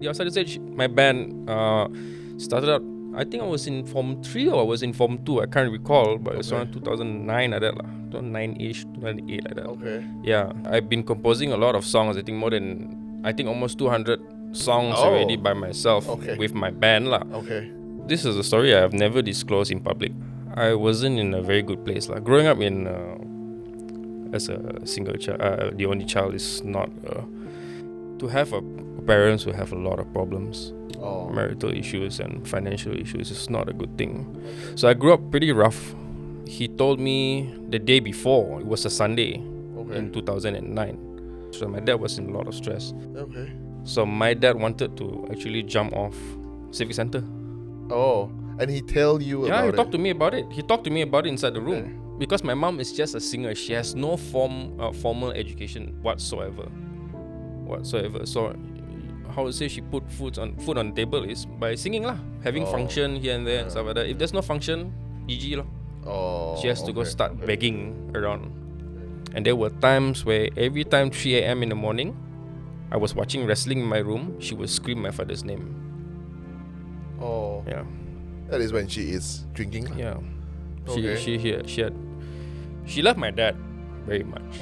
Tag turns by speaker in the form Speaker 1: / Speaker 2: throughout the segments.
Speaker 1: Yeah, so I said my band started out. I think I was in Form 3 or I was in Form 2. I can't recall, but it's around 2009 like that. 2009-ish, 2008 like that.
Speaker 2: Okay.
Speaker 1: Yeah, I've been composing a lot of songs. I think almost 200 songs already by myself with my band lah.
Speaker 2: Okay.
Speaker 1: This is a story I have never disclosed in public. I wasn't in a very good place lah. Growing up as a single child, the only child is not to have parents who have a lot of problems. Marital issues and financial issues is not a good thing. So I grew up pretty rough. He told me the day before, it was a Sunday in 2009. So my dad was in a lot of stress.
Speaker 2: Okay.
Speaker 1: So my dad wanted to actually jump off Civic Center.
Speaker 2: Oh, and he tell you about it?
Speaker 1: Yeah, he talked to me about it. He talked to me about it inside the room. Because my mom is just a singer. She has no formal education whatsoever. So how to say she put food on the table is by singing lah, having function here and there and stuff like that. If there's no function, GG lah. She has to go start begging around. And there were times where every time 3 a.m. in the morning, I was watching wrestling in my room, she would scream my father's name. Yeah.
Speaker 2: That is when she is drinking.
Speaker 1: Yeah. She loved my dad very much.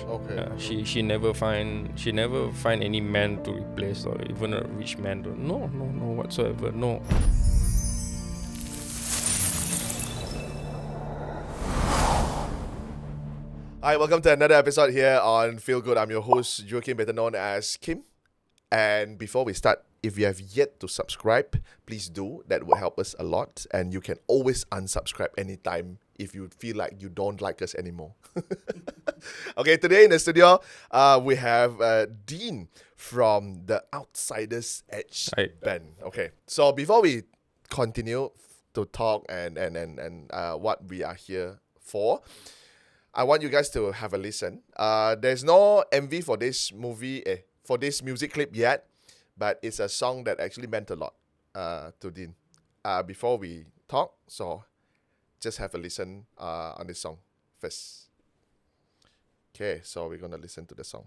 Speaker 1: She never find any man to replace or even a rich man. No whatsoever. No.
Speaker 2: Hi, welcome to another episode here on Feel Good. I'm your host, Joaquin, better known as Kim. And before we start, if you have yet to subscribe, please do. That will help us a lot. And you can always unsubscribe anytime if you feel like you don't like us anymore. Okay, today in the studio, we have Dean from the Outsiders Edge band. Okay, so before we continue to talk and what we are here for, I want you guys to have a listen. There's no MV for this for this music clip yet, but it's a song that actually meant a lot to Dean. Before we talk, so just have a listen on this song first. Okay, so we're gonna listen to the song.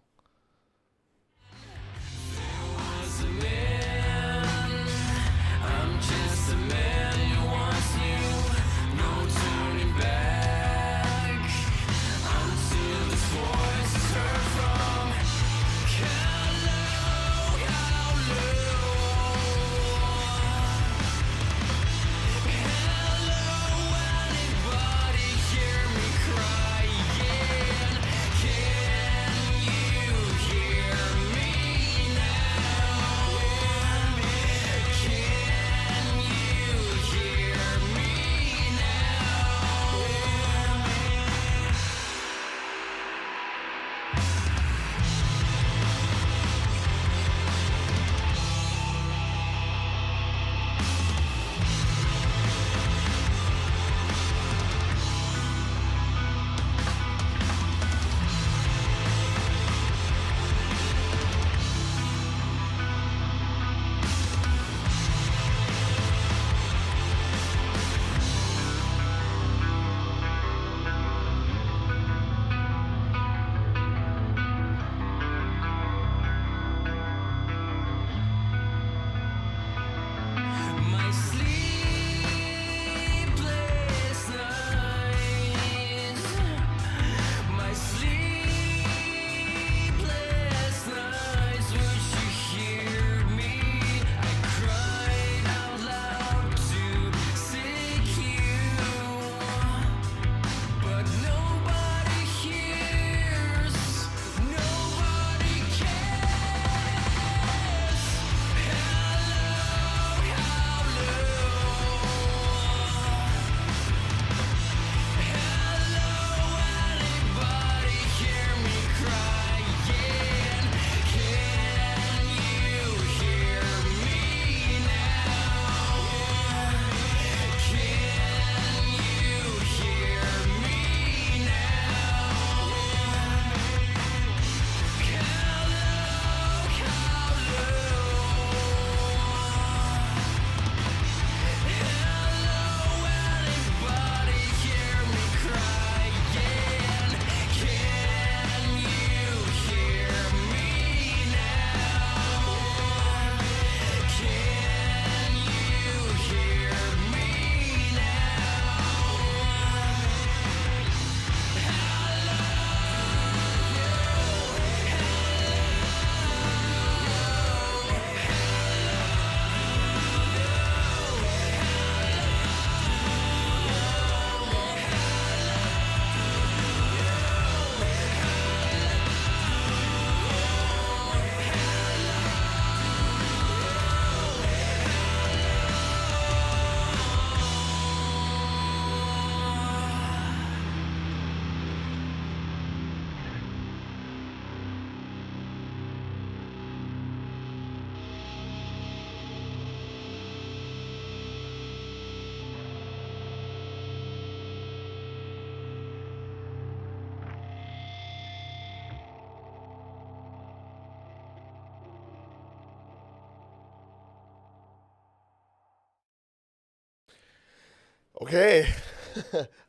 Speaker 2: Okay.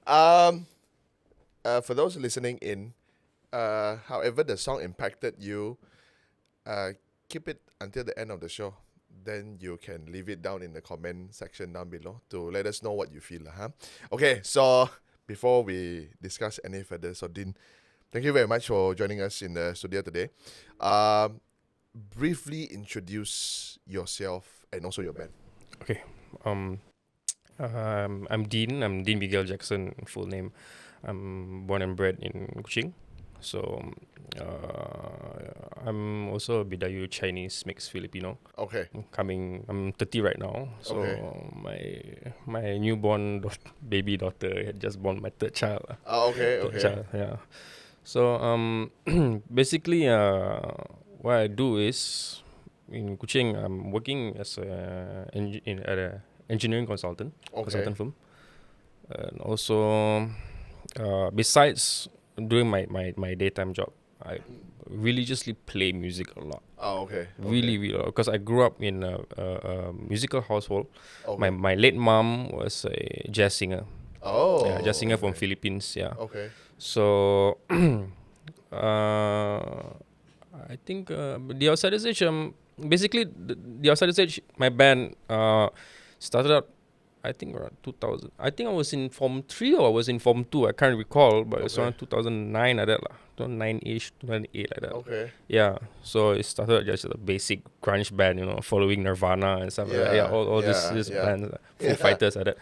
Speaker 2: um, for those listening in, however the song impacted you, keep it until the end of the show. Then you can leave it down in the comment section down below to let us know what you feel. Huh? Okay, so before we discuss any further, so Dean, thank you very much for joining us in the studio today. Briefly introduce yourself and also your band.
Speaker 1: Okay. I'm Dean. I'm Dean Miguel Jackson, full name. I'm born and bred in Kuching. So, I'm also a Bidayu Chinese mixed Filipino.
Speaker 2: Okay.
Speaker 1: I'm 30 right now. So my newborn baby daughter had just born my third child.
Speaker 2: Okay.
Speaker 1: Third child, yeah. So basically, what I do is in Kuching, I'm working as at a engineering consultant firm, and also besides doing my daytime job, I religiously play music a lot.
Speaker 2: Okay.
Speaker 1: Really, because I grew up in a musical household.
Speaker 2: Okay.
Speaker 1: My late mom was a jazz singer.
Speaker 2: Oh.
Speaker 1: Jazz singer from Philippines. Yeah.
Speaker 2: Okay.
Speaker 1: So, I think the Outsider Stage. Basically, the Outsider Stage, my band started out, I think around 2000. I think I was in Form 3 or I was in Form 2. I can't recall, but it's around 2009 like that. 2009-ish, 2008 like that.
Speaker 2: Okay.
Speaker 1: Yeah, so it started just as a basic grunge band, following Nirvana and stuff like that. Yeah, all these bands, Foo Fighters like that.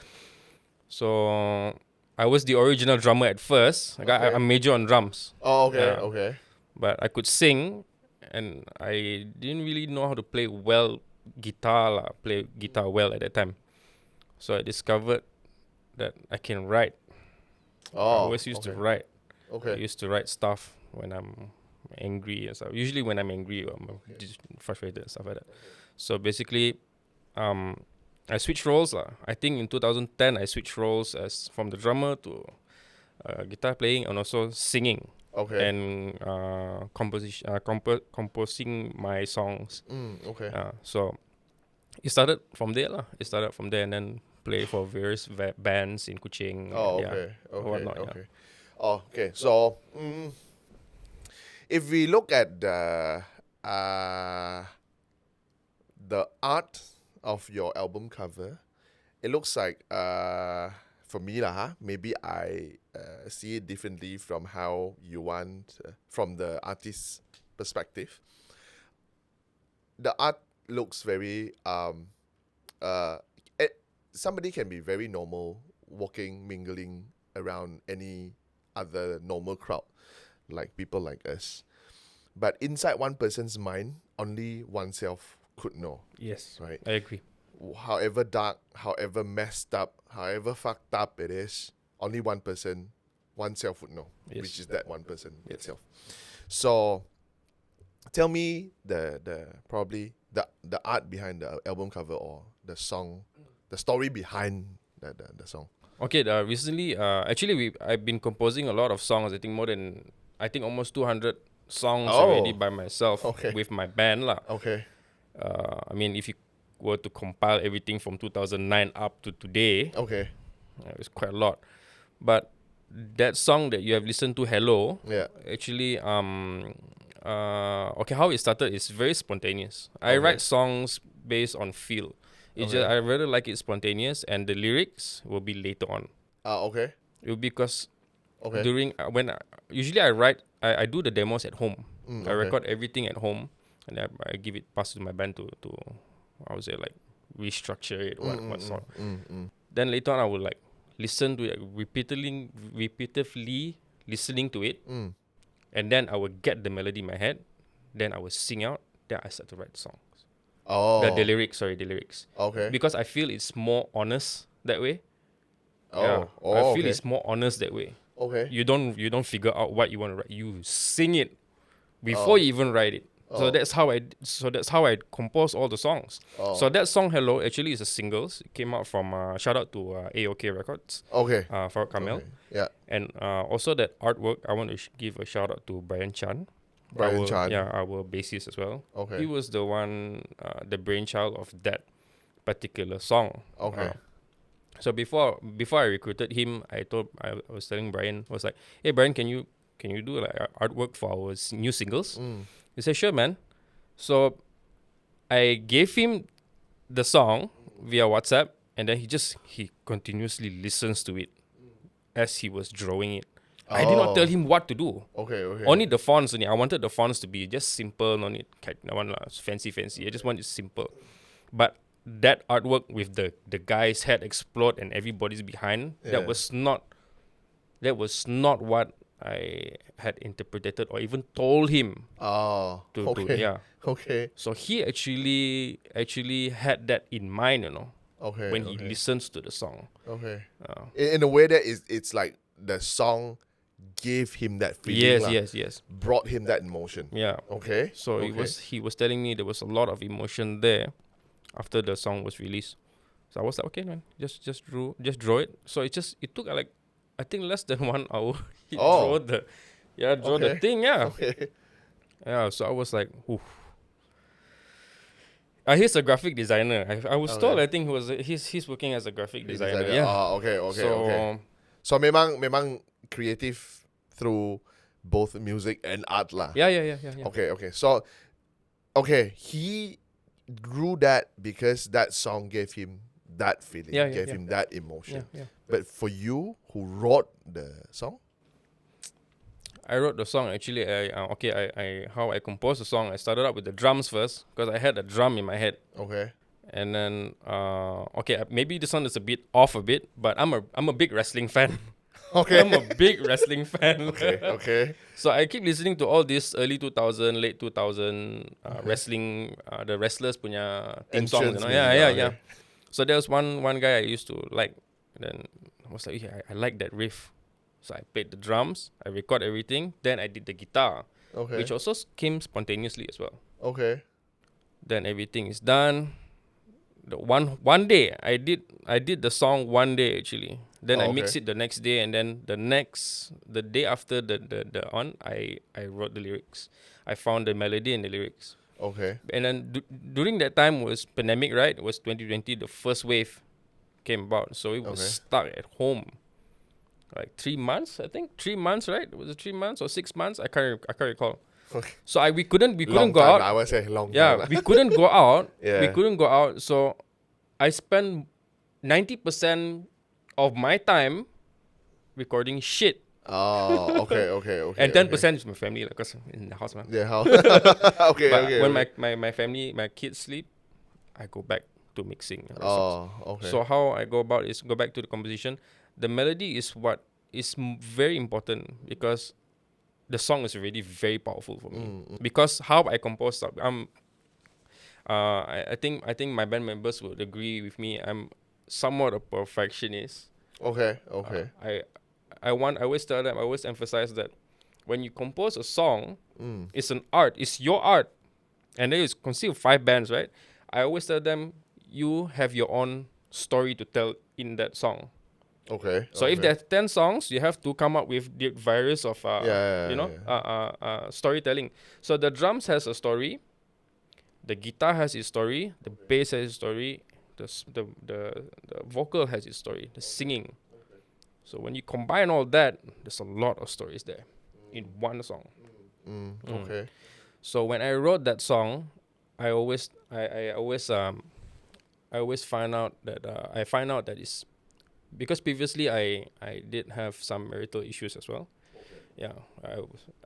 Speaker 1: So I was the original drummer at first. I major on drums.
Speaker 2: Oh, okay,
Speaker 1: Yeah.
Speaker 2: okay.
Speaker 1: But I could sing, and I didn't really know how to play guitar well at that time. So I discovered that I can write. I always used to write. I used to write stuff when I'm angry and stuff. Usually when I'm angry or I'm frustrated and stuff like that. So basically, I switched roles. I think in 2010, I switched roles as from the drummer to guitar playing and also singing.
Speaker 2: Okay.
Speaker 1: And composing my songs.
Speaker 2: Okay.
Speaker 1: So it started from there. And then play for various bands in Kuching.
Speaker 2: Okay. Oh, okay. So, if we look at the art of your album cover, it looks like for me maybe I see it differently from how you want from the artist's perspective. The art looks very somebody can be very normal, walking, mingling around any other normal crowd, like people like us. But inside one person's mind, only oneself could know.
Speaker 1: Yes,
Speaker 2: right.
Speaker 1: I agree.
Speaker 2: However dark, however messed up, however fucked up it is, only one person, oneself would know, which is that one person itself. So, tell me the art behind the album cover or the song, the story behind the song.
Speaker 1: Okay, recently, actually, I've been composing a lot of songs. I think almost 200 songs already by myself with my band lah.
Speaker 2: Okay.
Speaker 1: I mean, if you were to compile everything from 2009 up to today, it's quite a lot. But that song that you have listened to, Hello, actually, how it started is very spontaneous. I write songs based on feel. It's just I really like it spontaneous, and the lyrics will be later on.
Speaker 2: Okay.
Speaker 1: It will be because during usually I write, I do the demos at home. I record everything at home, and I give it pass to my band to I would say like restructure it what sort. Then later on I will like listen to it repetitively listening to it, and then I will get the melody in my head. Then I will sing out. Then I start to write songs. The lyrics.
Speaker 2: Okay.
Speaker 1: Because I feel it's more honest that way. I feel it's more honest that way.
Speaker 2: Okay.
Speaker 1: You don't figure out what you want to write. You sing it before you even write it. So that's how I compose all the songs. So that song Hello actually is a singles. It came out from shout out to AOK Records.
Speaker 2: Okay.
Speaker 1: For Kamel.
Speaker 2: Okay. Yeah.
Speaker 1: And also that artwork, I want to give a shout out to Brian Chan. Our bassist as well.
Speaker 2: Okay.
Speaker 1: He was the one, the brainchild of that particular song.
Speaker 2: Okay.
Speaker 1: So before I recruited him, I was telling Brian, was like, hey Brian, can you do like artwork for our new singles? He said, sure man. So I gave him the song via WhatsApp, and then he continuously listens to it as he was drawing it. I did not tell him what to do.
Speaker 2: Okay.
Speaker 1: Only the fonts only. I wanted the fonts to be just simple, no need I want fancy. I just want it simple. But that artwork with the guy's head explode and everybody's behind, that was not what I had interpreted or even told him.
Speaker 2: Okay.
Speaker 1: So he actually had that in mind,
Speaker 2: Okay.
Speaker 1: when he listens to the song.
Speaker 2: Okay. In a way that it's like the song gave him that feeling.
Speaker 1: Yes.
Speaker 2: Brought him that emotion.
Speaker 1: Yeah.
Speaker 2: Okay.
Speaker 1: So he was telling me there was a lot of emotion there after the song was released. So I was like, okay man, just draw it. So it took like, I think less than 1 hour. He draw the thing, yeah.
Speaker 2: Okay.
Speaker 1: Yeah, so I was like, oof. He's a graphic designer. I was told, I think he's working as a graphic designer. Yeah.
Speaker 2: Okay.
Speaker 1: So
Speaker 2: So memang creative through both music and art lah.
Speaker 1: Yeah.
Speaker 2: Okay. So he drew that because that song gave him that feeling, gave him that emotion.
Speaker 1: Yeah.
Speaker 2: But for you, who wrote the song?
Speaker 1: I wrote the song actually. How I composed the song. I started out with the drums first because I had a drum in my head.
Speaker 2: Okay.
Speaker 1: And then maybe this one is a bit off a bit, but I'm a big wrestling fan.
Speaker 2: Okay.
Speaker 1: I'm a big wrestling fan.
Speaker 2: Okay.
Speaker 1: So I keep listening to all this early 2000, late 2000 wrestling, the wrestlers punya theme songs. Yeah. So there was one guy I used to like. Then I was like, I like that riff. So I played the drums, I record everything, then I did the guitar, which also came spontaneously as well.
Speaker 2: Okay.
Speaker 1: Then everything is done. The one day I did the song one day actually. Then I mixed it the next day, and then the day after I wrote the lyrics. I found the melody and the lyrics.
Speaker 2: Okay.
Speaker 1: And then during that time was pandemic, right? It was 2020. The first wave came about, so it was stuck at home. Like 3 months, I think 3 months, right? Was it 3 months or 6 months? I can't recall.
Speaker 2: Okay.
Speaker 1: So we couldn't
Speaker 2: long
Speaker 1: go
Speaker 2: time,
Speaker 1: out.
Speaker 2: I would say long time.
Speaker 1: Yeah, we couldn't go out.
Speaker 2: Yeah.
Speaker 1: We couldn't go out. So I spent 90% of my time recording shit.
Speaker 2: Oh, okay.
Speaker 1: And 10% is my family, because in the house, man.
Speaker 2: Yeah, how?
Speaker 1: When my family, my kids sleep, I go back to mixing.
Speaker 2: Okay.
Speaker 1: So how I go about is go back to the composition. The melody is what is very important because the song is already very powerful for me. Because how I compose stuff, I think my band members would agree with me. I'm somewhat a perfectionist.
Speaker 2: Okay.
Speaker 1: I always tell them, I always emphasize that when you compose a song, it's an art. It's your art, and there is consist of 5 bands, right? I always tell them you have your own story to tell in that song.
Speaker 2: Okay.
Speaker 1: So if there's 10 songs, you have to come up with the various of storytelling. So the drums has a story, the guitar has its story, the bass has its story, the vocal has its story, the singing. So when you combine all that, there's a lot of stories there in one song.
Speaker 2: Okay.
Speaker 1: So when I wrote that song, I always find out that it's because previously I did have some marital issues as well. Yeah,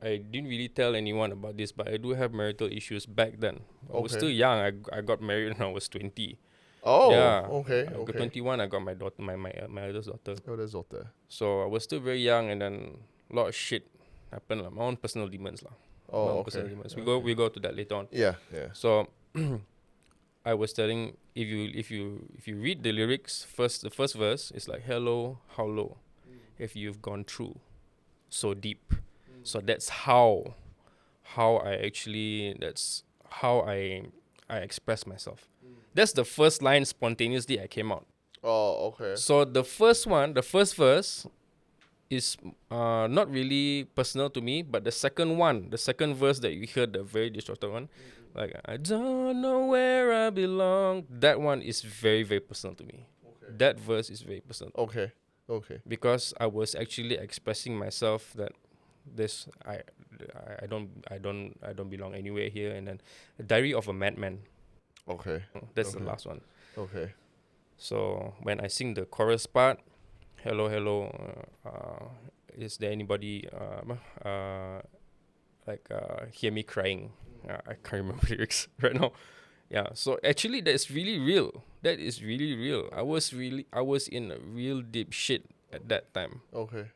Speaker 1: I didn't really tell anyone about this, but I do have marital issues back then. I was still young. I got married when I was 20.
Speaker 2: Oh,
Speaker 1: yeah.
Speaker 2: Okay.
Speaker 1: I got 21. I got my daughter, my eldest daughter.
Speaker 2: Eldest daughter.
Speaker 1: So I was still very young, and then a lot of shit happened. My own personal demons, lah.
Speaker 2: Oh,
Speaker 1: personal demons. We go to that later on.
Speaker 2: Yeah.
Speaker 1: So I was telling, if you read the lyrics, the first verse is like, hello, how low if you've gone through so deep. So that's how I express myself. That's the first line spontaneously I came out.
Speaker 2: Oh, okay.
Speaker 1: So the first verse is not really personal to me, but the second verse that you heard, the very distorted one, like I don't know where I belong, that one is very, very personal to me. Okay. that verse is very personal.
Speaker 2: Okay. Okay.
Speaker 1: Because I was actually expressing myself that this I don't belong anywhere here, and then the Diary of a Madman.
Speaker 2: Okay.
Speaker 1: That's the
Speaker 2: Okay.
Speaker 1: last one.
Speaker 2: Okay.
Speaker 1: So when I sing the chorus part, hello, is there anybody hear me crying? I can't remember lyrics right now. Yeah, so actually that's really real. That is really real. I was in a real deep shit at that time.
Speaker 2: Okay.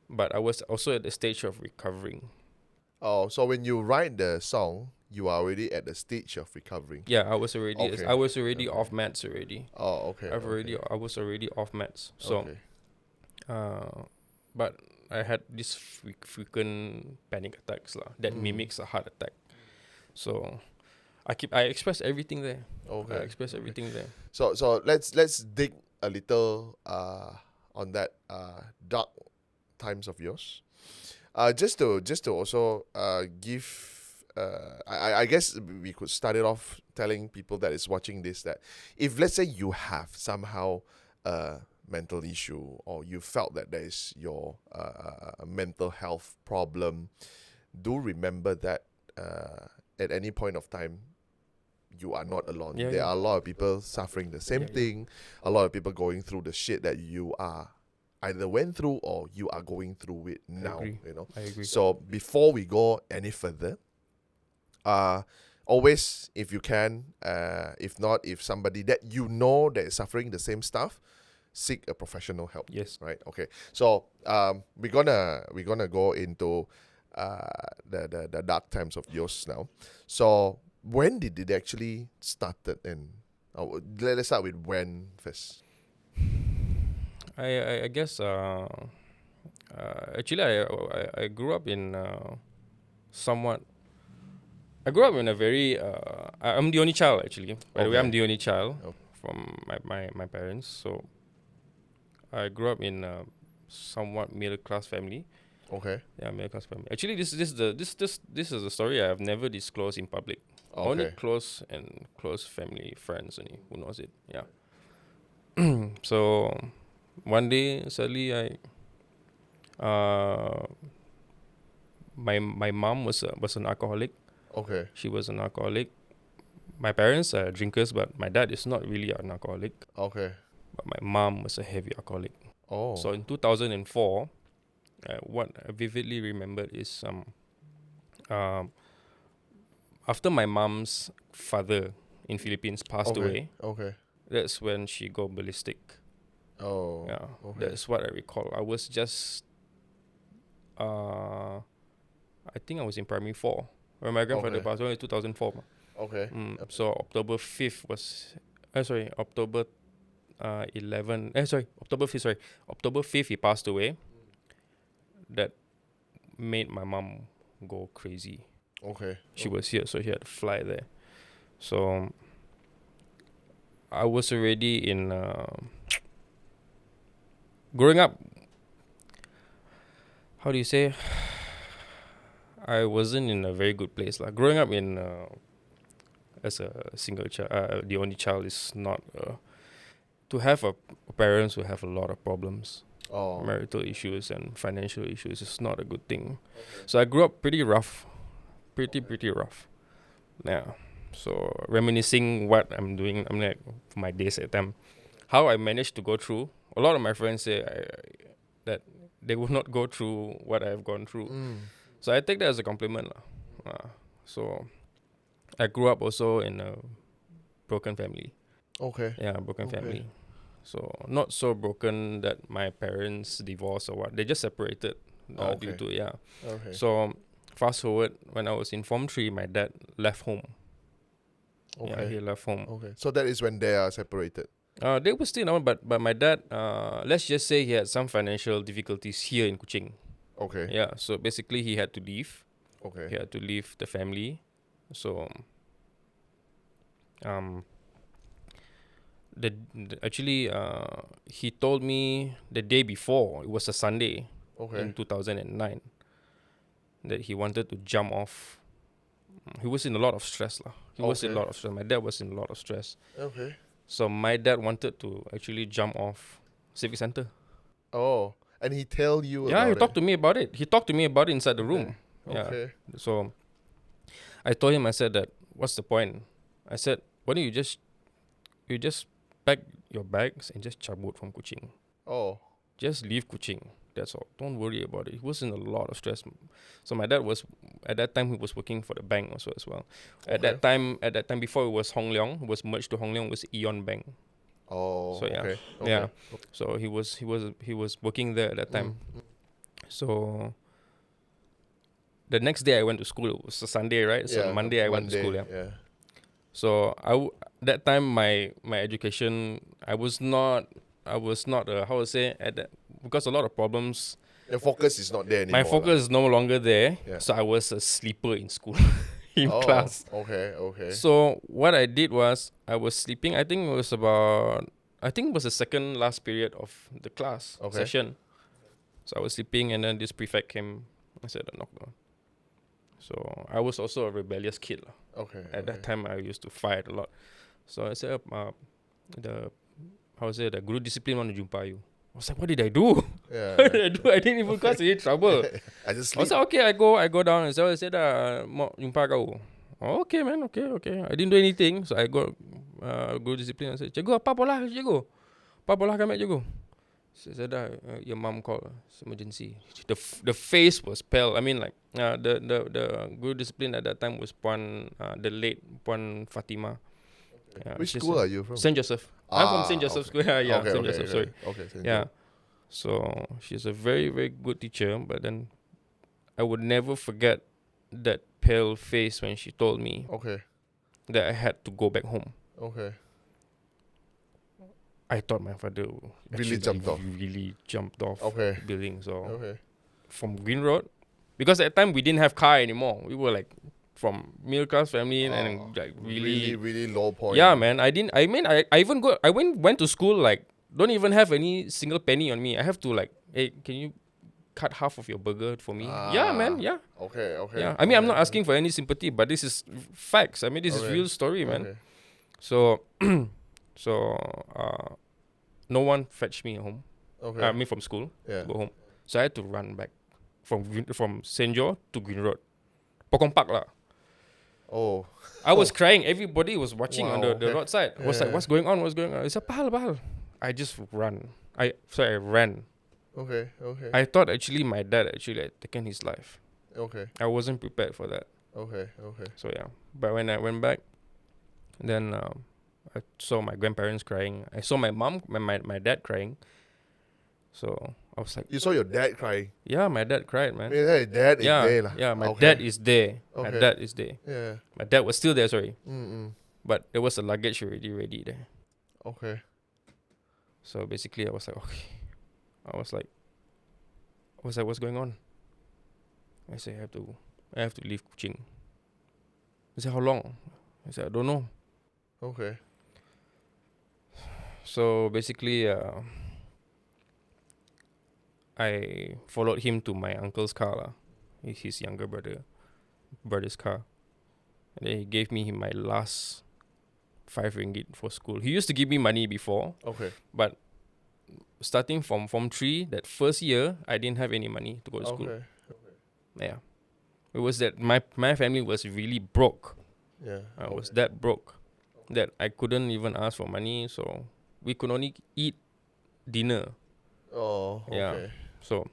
Speaker 1: But I was also at the stage of recovering.
Speaker 2: Oh, so when you write the song, you are already at the stage of recovering.
Speaker 1: Yeah, I was already
Speaker 2: Okay.
Speaker 1: off meds already.
Speaker 2: Oh, okay.
Speaker 1: I was already off meds. So but I had these frequent panic attacks that mimics a heart attack. So I express everything there.
Speaker 2: Okay.
Speaker 1: I express everything there.
Speaker 2: So let's dig a little on that dark times of yours. Just to also give I guess we could start it off telling people that is watching this that if let's say you have somehow a mental issue or you felt that there is your mental health problem, do remember that at any point of time you are not alone. There are a lot of people suffering the same thing. A lot of people going through the shit that you are either went through or you are going through it now.
Speaker 1: I agree.
Speaker 2: So before we go any further, always, if you can, if not, if somebody that you know that is suffering the same stuff, seek a professional help.
Speaker 1: Yes.
Speaker 2: Right. Okay. So we're gonna go into the dark times of yours now. So when did it actually started? And let's start with when first.
Speaker 1: I guess actually I grew up in somewhat. I grew up in a very. I'm the only child actually. By the way, I'm the only child from my parents. So I grew up in a somewhat middle class family.
Speaker 2: Okay.
Speaker 1: Yeah, middle class family. Actually, this is a story I have never disclosed in public.
Speaker 2: Okay.
Speaker 1: Only close family friends only who knows it. Yeah. So one day suddenly my mom was an alcoholic.
Speaker 2: Okay.
Speaker 1: She was an alcoholic. My parents are drinkers, but my dad is not really an alcoholic.
Speaker 2: Okay.
Speaker 1: But my mom was a heavy alcoholic.
Speaker 2: Oh.
Speaker 1: So in 2004, what I vividly remember is after my mom's father in Philippines passed away.
Speaker 2: Okay.
Speaker 1: That's when she go ballistic.
Speaker 2: Oh.
Speaker 1: Yeah.
Speaker 2: Okay.
Speaker 1: That's what I recall. I was just I think I was in primary 4 when my grandfather passed away in 2004.
Speaker 2: Okay.
Speaker 1: So October 5th was October 5th he passed away. That made my mom go crazy.
Speaker 2: Okay.
Speaker 1: She was here, so she had to fly there. So I was already in growing up. How do you say? I wasn't in a very good place. Like growing up in as a single child, the only child is not. To have parents who have a lot of problems, marital issues and financial issues is not a good thing. So I grew up pretty rough, pretty rough. Yeah. So reminiscing what I'm doing, I'm like for my days at time, how I managed to go through. A lot of my friends say that they will not go through what I've gone through. So I take that as a compliment. So I grew up also in a broken family.
Speaker 2: Okay.
Speaker 1: Yeah, broken family. So not so broken that my parents divorced or what. They just separated due to
Speaker 2: Okay.
Speaker 1: So fast forward, when I was in Form 3, my dad left home.
Speaker 2: Okay.
Speaker 1: Yeah, he left home.
Speaker 2: Okay. So that is when they are separated.
Speaker 1: They were still on, but my dad, let's just say he had some financial difficulties here in Kuching.
Speaker 2: Okay.
Speaker 1: Yeah, so basically he had to leave.
Speaker 2: Okay.
Speaker 1: He had to leave the family. So actually he told me the day before, it was a Sunday in 2009, that he wanted to jump off. He was in a lot of stress. He was in a lot of stress. My dad was in a lot of stress.
Speaker 2: Okay.
Speaker 1: So my dad wanted to actually jump off Civic Center.
Speaker 2: Oh, and he tell you
Speaker 1: Yeah,
Speaker 2: about
Speaker 1: he talked to me about it. He talked to me about it inside the room. Yeah.
Speaker 2: Okay.
Speaker 1: So I told him, I said that, what's the point? I said, why don't you just pack your bags and just cabut from Kuching.
Speaker 2: Oh.
Speaker 1: Just leave Kuching. That's all. Don't worry about it. He was in a lot of stress. So my dad was, at that time, he was working for the bank also as well. At that time, before it was Hong Leong, it was merged to Hong Leong, it was Eon Bank.
Speaker 2: Oh.
Speaker 1: So yeah,
Speaker 2: Okay.
Speaker 1: yeah. So he was working there at that time. So the next day I went to school. It was a Sunday, right? So Monday I went to school. Yeah. So that time my education, I was not how to say, at that, because a lot of problems.
Speaker 2: Your focus is not there anymore.
Speaker 1: My focus is no longer there.
Speaker 2: Yeah.
Speaker 1: So I was a sleeper in school, in class.
Speaker 2: Okay.
Speaker 1: So what I did was I was sleeping. I think it was the second last period of the class session. So I was sleeping, and then this prefect came and said a knockdown. So I was also a rebellious kid. At that time, I used to fight a lot. So I said, the guru discipline want to jumpa you. I was like, what did I do?
Speaker 2: Yeah.
Speaker 1: What did I do? I didn't even cause any trouble.
Speaker 2: I just sleep.
Speaker 1: I was like, okay, I go down. And so I said, mau jumpa kau. Oh, okay, man, okay. I didn't do anything. So I got guru discipline. I said, cikgu, apa bola, cikgu? Apa bola kami, cikgu? So I said, your mom called. It's emergency. The face was pale. I mean, like, the guru discipline at that time was the late Puan Fatima. Yeah,
Speaker 2: which school are you from?
Speaker 1: St. Joseph. I'm from St. Joseph School. Yeah,
Speaker 2: okay,
Speaker 1: St. Joseph, sorry.
Speaker 2: Okay, St.
Speaker 1: Yeah. So she's a very, very good teacher, but then I would never forget that pale face when she told me that I had to go back home.
Speaker 2: Okay.
Speaker 1: I thought my father
Speaker 2: really
Speaker 1: jumped off building. So from Green Road, because at the time we didn't have car anymore. We were like from middle class family and like really
Speaker 2: low point.
Speaker 1: Yeah, man. I went to school like don't even have any single penny on me. I have to like, hey, can you cut half of your burger for me? Yeah, man. Yeah.
Speaker 2: Okay.
Speaker 1: Yeah. I mean, I'm not asking for any sympathy, but this is facts. I mean, this is real story, man. So no one fetched me home. I mean, from school to go home. So I had to run back from St. John to Green Road. Pokong Park lah.
Speaker 2: Oh.
Speaker 1: I was crying. Everybody was watching on the roadside. I was like, what's going on? I said, pahal. I just ran. I ran.
Speaker 2: Okay.
Speaker 1: I thought actually my dad actually had taken his life.
Speaker 2: Okay.
Speaker 1: I wasn't prepared for that.
Speaker 2: Okay.
Speaker 1: So yeah. But when I went back, then I saw my grandparents crying. I saw my mom, my dad crying. So I was like,
Speaker 2: you saw your dad crying?
Speaker 1: Yeah, my dad cried, man.
Speaker 2: Hey, dad is there lah.
Speaker 1: Yeah, my dad is there.
Speaker 2: Okay.
Speaker 1: My dad is there.
Speaker 2: Yeah.
Speaker 1: My dad was still there, sorry.
Speaker 2: But
Speaker 1: there was a luggage already ready there.
Speaker 2: Okay.
Speaker 1: So basically I was like, okay. I was like, what's going on? I said, I have to leave Kuching. He said, how long? I said, I don't know.
Speaker 2: Okay.
Speaker 1: So basically, I followed him to my uncle's car lah. His younger brother's car. And then he gave me my last 5 ringgit for school. He used to give me money before.
Speaker 2: Okay.
Speaker 1: But starting from Form 3, that first year, I didn't have any money to go to school.
Speaker 2: Okay.
Speaker 1: Yeah. It was that my family was really broke.
Speaker 2: Yeah.
Speaker 1: I was that broke that I couldn't even ask for money, so we could only eat dinner.
Speaker 2: Oh, okay.
Speaker 1: Yeah. So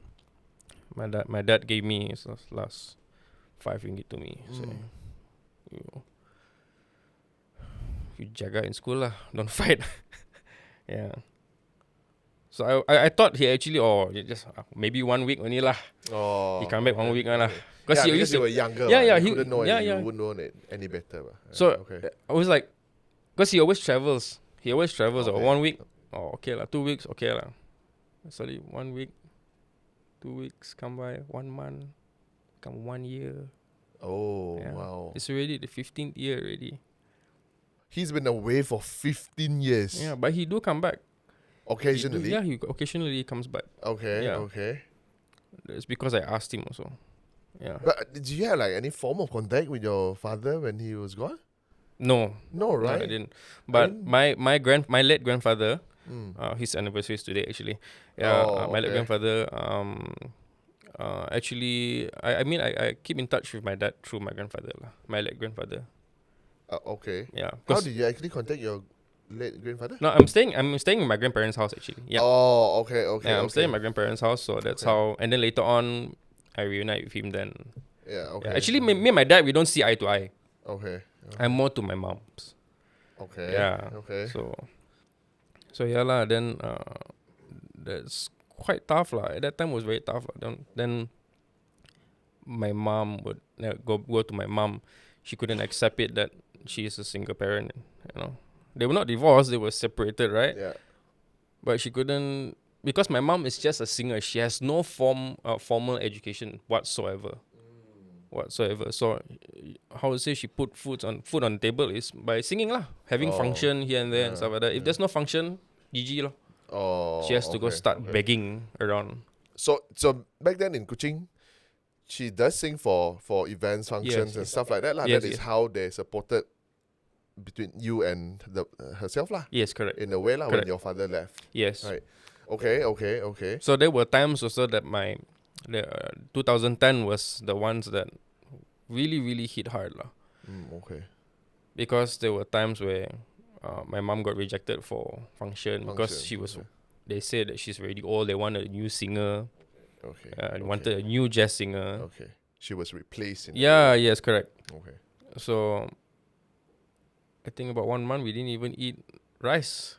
Speaker 1: my dad gave me his last 5 ringgit to me. So you jaga in school lah, don't fight. Yeah. So I thought he actually just maybe 1 week only lah.
Speaker 2: Oh.
Speaker 1: He come back 1 week lah.
Speaker 2: Because you were younger.
Speaker 1: Yeah.
Speaker 2: He wouldn't know you wouldn't know it any better.
Speaker 1: So I was like, because he always travels. He always travels.
Speaker 2: Okay.
Speaker 1: 1 week. Oh, okay lah. 2 weeks. Okay lah. Sorry, 1 week. 2 weeks come by. 1 month. Come 1 year.
Speaker 2: Oh,
Speaker 1: yeah.
Speaker 2: Wow.
Speaker 1: It's already the 15th year already.
Speaker 2: He's been away for 15 years.
Speaker 1: Yeah, but he do come back.
Speaker 2: Occasionally?
Speaker 1: He occasionally comes back.
Speaker 2: Okay,
Speaker 1: yeah.
Speaker 2: Okay.
Speaker 1: It's because I asked him also. Yeah.
Speaker 2: But did you have like any form of contact with your father when he was gone?
Speaker 1: No,
Speaker 2: No,
Speaker 1: no, I
Speaker 2: right?
Speaker 1: didn't. But
Speaker 2: didn't-
Speaker 1: my late grandfather,
Speaker 2: Mm.
Speaker 1: his anniversary is today actually.
Speaker 2: Oh,
Speaker 1: My late
Speaker 2: okay.
Speaker 1: grandfather. Actually, I keep in touch with my dad through my grandfather lah. My late grandfather.
Speaker 2: Okay.
Speaker 1: Yeah.
Speaker 2: How
Speaker 1: 'Cause
Speaker 2: did you actually contact your late grandfather?
Speaker 1: no, I'm staying in my grandparents' house actually. Yeah.
Speaker 2: Oh, okay, okay,
Speaker 1: Yeah, I'm
Speaker 2: okay.
Speaker 1: staying in my grandparents' house, so that's
Speaker 2: Okay.
Speaker 1: how. And then later on, I reunite with him. Then,
Speaker 2: Yeah, okay.
Speaker 1: yeah. Actually, me and my dad, we don't see eye to eye.
Speaker 2: Okay.
Speaker 1: I'm more to my mom's.
Speaker 2: Okay.
Speaker 1: Yeah.
Speaker 2: Okay.
Speaker 1: So yeah lah. Then that's quite tough lah. At that time was very tough lah. Then my mom would go to my mom. She couldn't accept it that she is a single parent. You know, they were not divorced. They were separated, right?
Speaker 2: Yeah.
Speaker 1: But she couldn't, because my mom is just a singer. She has no formal education whatsoever. So how to say she put food on the table is by singing lah, having
Speaker 2: Oh,
Speaker 1: function here and there and
Speaker 2: yeah,
Speaker 1: stuff like that. If there's no function, GG lah.
Speaker 2: Oh.
Speaker 1: She has to go
Speaker 2: okay,
Speaker 1: start
Speaker 2: okay.
Speaker 1: begging around.
Speaker 2: So back then in Kuching, she does sing for events, functions, and
Speaker 1: yes.
Speaker 2: stuff like that lah.
Speaker 1: Yes,
Speaker 2: That is
Speaker 1: yes.
Speaker 2: how they supported between you and the herself lah.
Speaker 1: Yes, correct.
Speaker 2: In a way lah, when
Speaker 1: Correct.
Speaker 2: your father left.
Speaker 1: Yes.
Speaker 2: Right. Okay.
Speaker 1: So there were times also that the 2010 was the ones that really really hit hard lah.
Speaker 2: Okay.
Speaker 1: Because there were times where my mom got rejected for function because
Speaker 2: Function,
Speaker 1: she was.
Speaker 2: okay.
Speaker 1: They said that she's already old. They wanted a new singer.
Speaker 2: Okay.
Speaker 1: They wanted a new jazz singer.
Speaker 2: Okay. She was replaced. In a
Speaker 1: Yeah.
Speaker 2: way.
Speaker 1: Yes. Correct.
Speaker 2: Okay.
Speaker 1: So I think about 1 month we didn't even eat rice.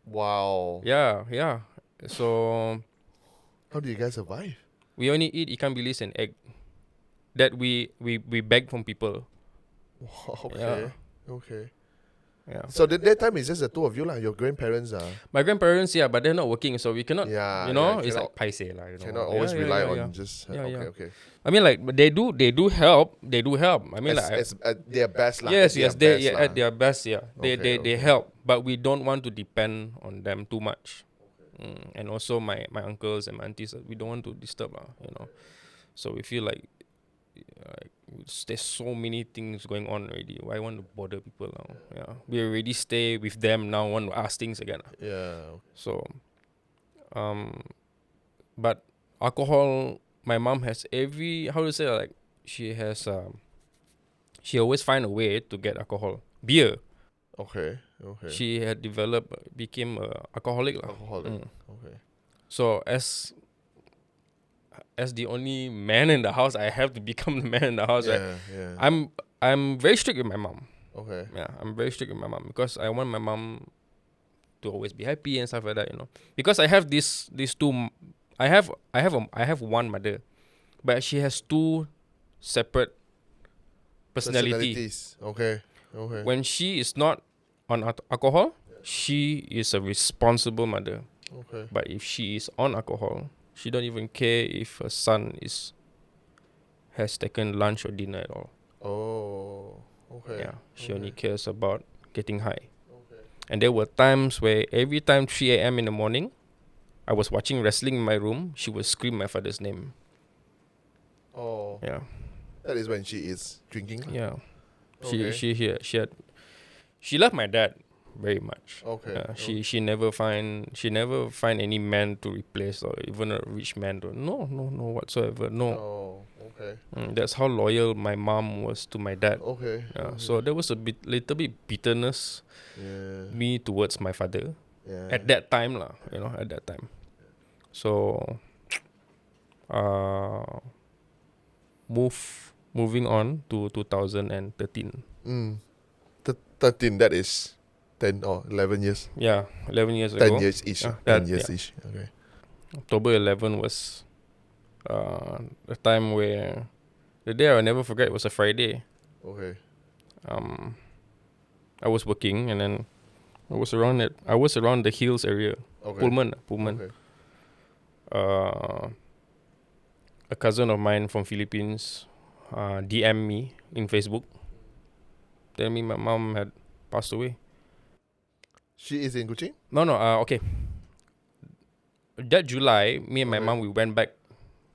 Speaker 2: Wow.
Speaker 1: Yeah. So
Speaker 2: How do you guys survive?
Speaker 1: we only eat ikan bilis and egg. That we beg from people.
Speaker 2: Okay. Okay.
Speaker 1: Yeah.
Speaker 2: So that time is just the two of you lah. Your grandparents are
Speaker 1: My grandparents, yeah, but they're not working, so we cannot.
Speaker 2: Yeah,
Speaker 1: you know,
Speaker 2: yeah,
Speaker 1: it's
Speaker 2: cannot-
Speaker 1: like paise lah. You know,
Speaker 2: cannot always
Speaker 1: Yeah,
Speaker 2: rely
Speaker 1: yeah,
Speaker 2: on
Speaker 1: yeah.
Speaker 2: just
Speaker 1: Yeah, yeah.
Speaker 2: okay.
Speaker 1: I mean, like, but they do help. They do help. I mean,
Speaker 2: As their best lah.
Speaker 1: yes,
Speaker 2: at their
Speaker 1: they
Speaker 2: best lah.
Speaker 1: at their best, yeah. They
Speaker 2: Okay.
Speaker 1: help, but we don't want to depend on them too much. And also my uncles and my aunties, we don't want to disturb lah. You know, so we feel like there's so many things going on already. Why want to bother people now? Yeah, we already stay with them now. Want to ask things again.
Speaker 2: Yeah.
Speaker 1: So, but alcohol, my mom has she has she always find a way to get alcohol. Beer.
Speaker 2: Okay.
Speaker 1: She had became a alcoholic lah.
Speaker 2: Alcoholic. Okay.
Speaker 1: So as the only man in the house, I have to become the man in the house, right?
Speaker 2: Yeah.
Speaker 1: I'm very strict with my mom.
Speaker 2: Okay.
Speaker 1: Yeah, I'm very strict with my mom because I want my mom to always be happy and stuff like that, you know. Because I have these two, I have one mother, but she has two separate personalities.
Speaker 2: Okay.
Speaker 1: When she is not on alcohol, she is a responsible mother.
Speaker 2: Okay.
Speaker 1: But if she is on alcohol, she don't even care if her son has taken lunch or dinner at all.
Speaker 2: Oh. Okay.
Speaker 1: Yeah, she only cares about getting high. Okay. And there were times where every time 3 a.m. in the morning, I was watching wrestling in my room, she would scream my father's name.
Speaker 2: Oh.
Speaker 1: Yeah.
Speaker 2: That is when she is drinking.
Speaker 1: Yeah.
Speaker 2: Okay.
Speaker 1: She loved my dad very much.
Speaker 2: Okay.
Speaker 1: She never find any man to replace or even a rich man to no whatsoever. No.
Speaker 2: Oh. Okay.
Speaker 1: That's how loyal my mom was to my dad.
Speaker 2: Okay.
Speaker 1: So there was little bit bitterness me towards my father at that time lah, you know, at that time. So moving on to 2013.
Speaker 2: 13, that is 10 or 11 years.
Speaker 1: Yeah, 11 years
Speaker 2: 10
Speaker 1: ago.
Speaker 2: years ish. 10
Speaker 1: that-
Speaker 2: years
Speaker 1: yeah.
Speaker 2: ish. Okay.
Speaker 1: October 11 was the time where the day I'll never forget was a Friday.
Speaker 2: Okay.
Speaker 1: I was working and then I was around the hills area.
Speaker 2: Okay.
Speaker 1: Pullman.
Speaker 2: Okay.
Speaker 1: A cousin of mine from Philippines DM me in Facebook. Tell me my mom had passed away.
Speaker 2: She is in Kuching?
Speaker 1: No, okay. That July, me and my
Speaker 2: Okay.
Speaker 1: mom, we went back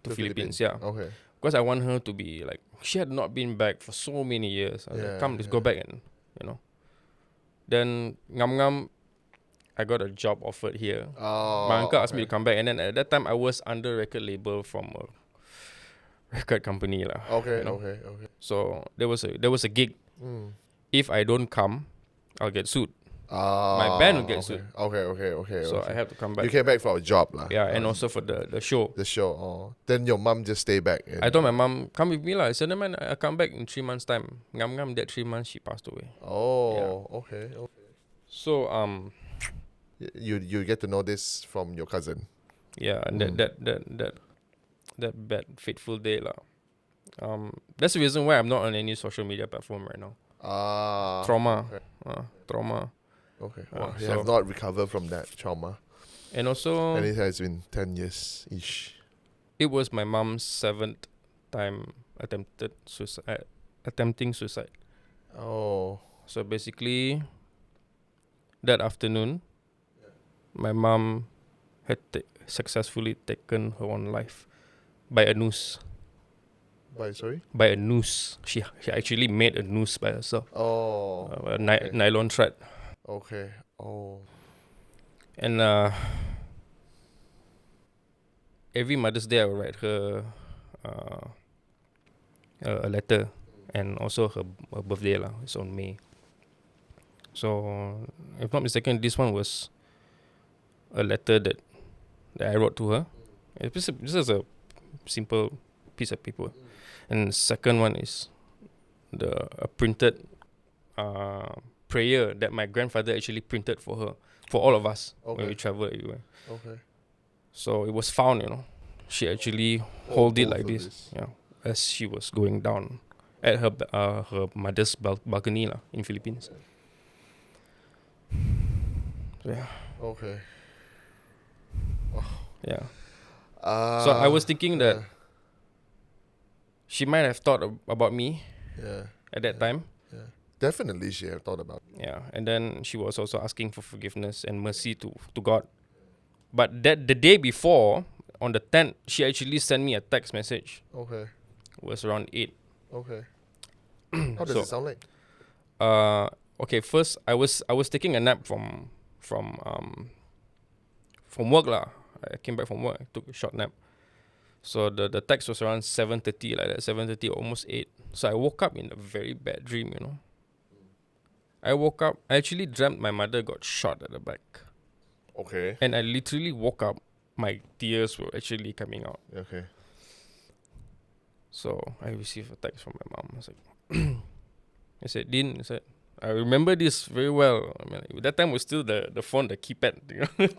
Speaker 1: to
Speaker 2: To
Speaker 1: Philippines, yeah.
Speaker 2: Okay.
Speaker 1: Because I want her to be like, she had not been back for so many years. I was like, come, let's go back and you know. Then ngam, I got a job offered here. My uncle asked me to come back, and then at that time I was under record label from a record company lah.
Speaker 2: Okay,
Speaker 1: you know?
Speaker 2: okay.
Speaker 1: So there was a gig. If I don't come, I'll get sued. My band will get sued.
Speaker 2: Okay.
Speaker 1: So I have to come back.
Speaker 2: You came back for a job lah.
Speaker 1: Yeah, and also for the show.
Speaker 2: The show. Oh. Then your mum just stay back.
Speaker 1: I told my mum, come with me lah. I said, man, I'll come back in 3 months' time. Ngam, that 3 months she passed away.
Speaker 2: Oh, okay.
Speaker 1: So
Speaker 2: you get to know this from your cousin.
Speaker 1: Yeah, and that bad fateful day lah. That's the reason why I'm not on any social media platform right now. Trauma.
Speaker 2: Okay.
Speaker 1: Trauma.
Speaker 2: Okay. Wow. You have not recovered from that trauma.
Speaker 1: And also,
Speaker 2: And it has been 10 years ish.
Speaker 1: it was my mom's 7th time attempting suicide.
Speaker 2: Oh.
Speaker 1: So basically, that afternoon, my mom had successfully taken her own life by a noose. By a noose. She actually made a noose by herself.
Speaker 2: Oh.
Speaker 1: A nylon thread.
Speaker 2: Okay. Oh.
Speaker 1: And every Mother's Day I would write her a letter, and also her birthday lah. It's on May. So if not mistaken, this one was a letter that I wrote to her. This is a simple piece of paper, and the second one is a printed prayer that my grandfather actually printed for her, for all of us when we travel everywhere.
Speaker 2: Okay.
Speaker 1: So it was found, she actually hold it like this, as she was going down at her mother's balcony lah in Philippines. So, yeah.
Speaker 2: Okay.
Speaker 1: Yeah. So I was thinking that she might have thought about me at that time.
Speaker 2: Yeah. Definitely she have thought about it.
Speaker 1: Yeah. And then she was also asking for forgiveness and mercy to God. But the day before, on the 10th, she actually sent me a text message.
Speaker 2: Okay.
Speaker 1: It was around 8.
Speaker 2: Okay. How does it sound like?
Speaker 1: Okay, first I was taking a nap from work lah. I came back from work. I took a short nap. So the text was around 7:30 like that, 7:30, almost 8. So I woke up in a very bad dream, I woke up, I actually dreamt my mother got shot at the back.
Speaker 2: Okay.
Speaker 1: And I literally woke up, my tears were actually coming out.
Speaker 2: Okay.
Speaker 1: So I received a text from my mom. I was like, I said, Dean, I remember this very well. I mean, that time was still the phone, the keypad.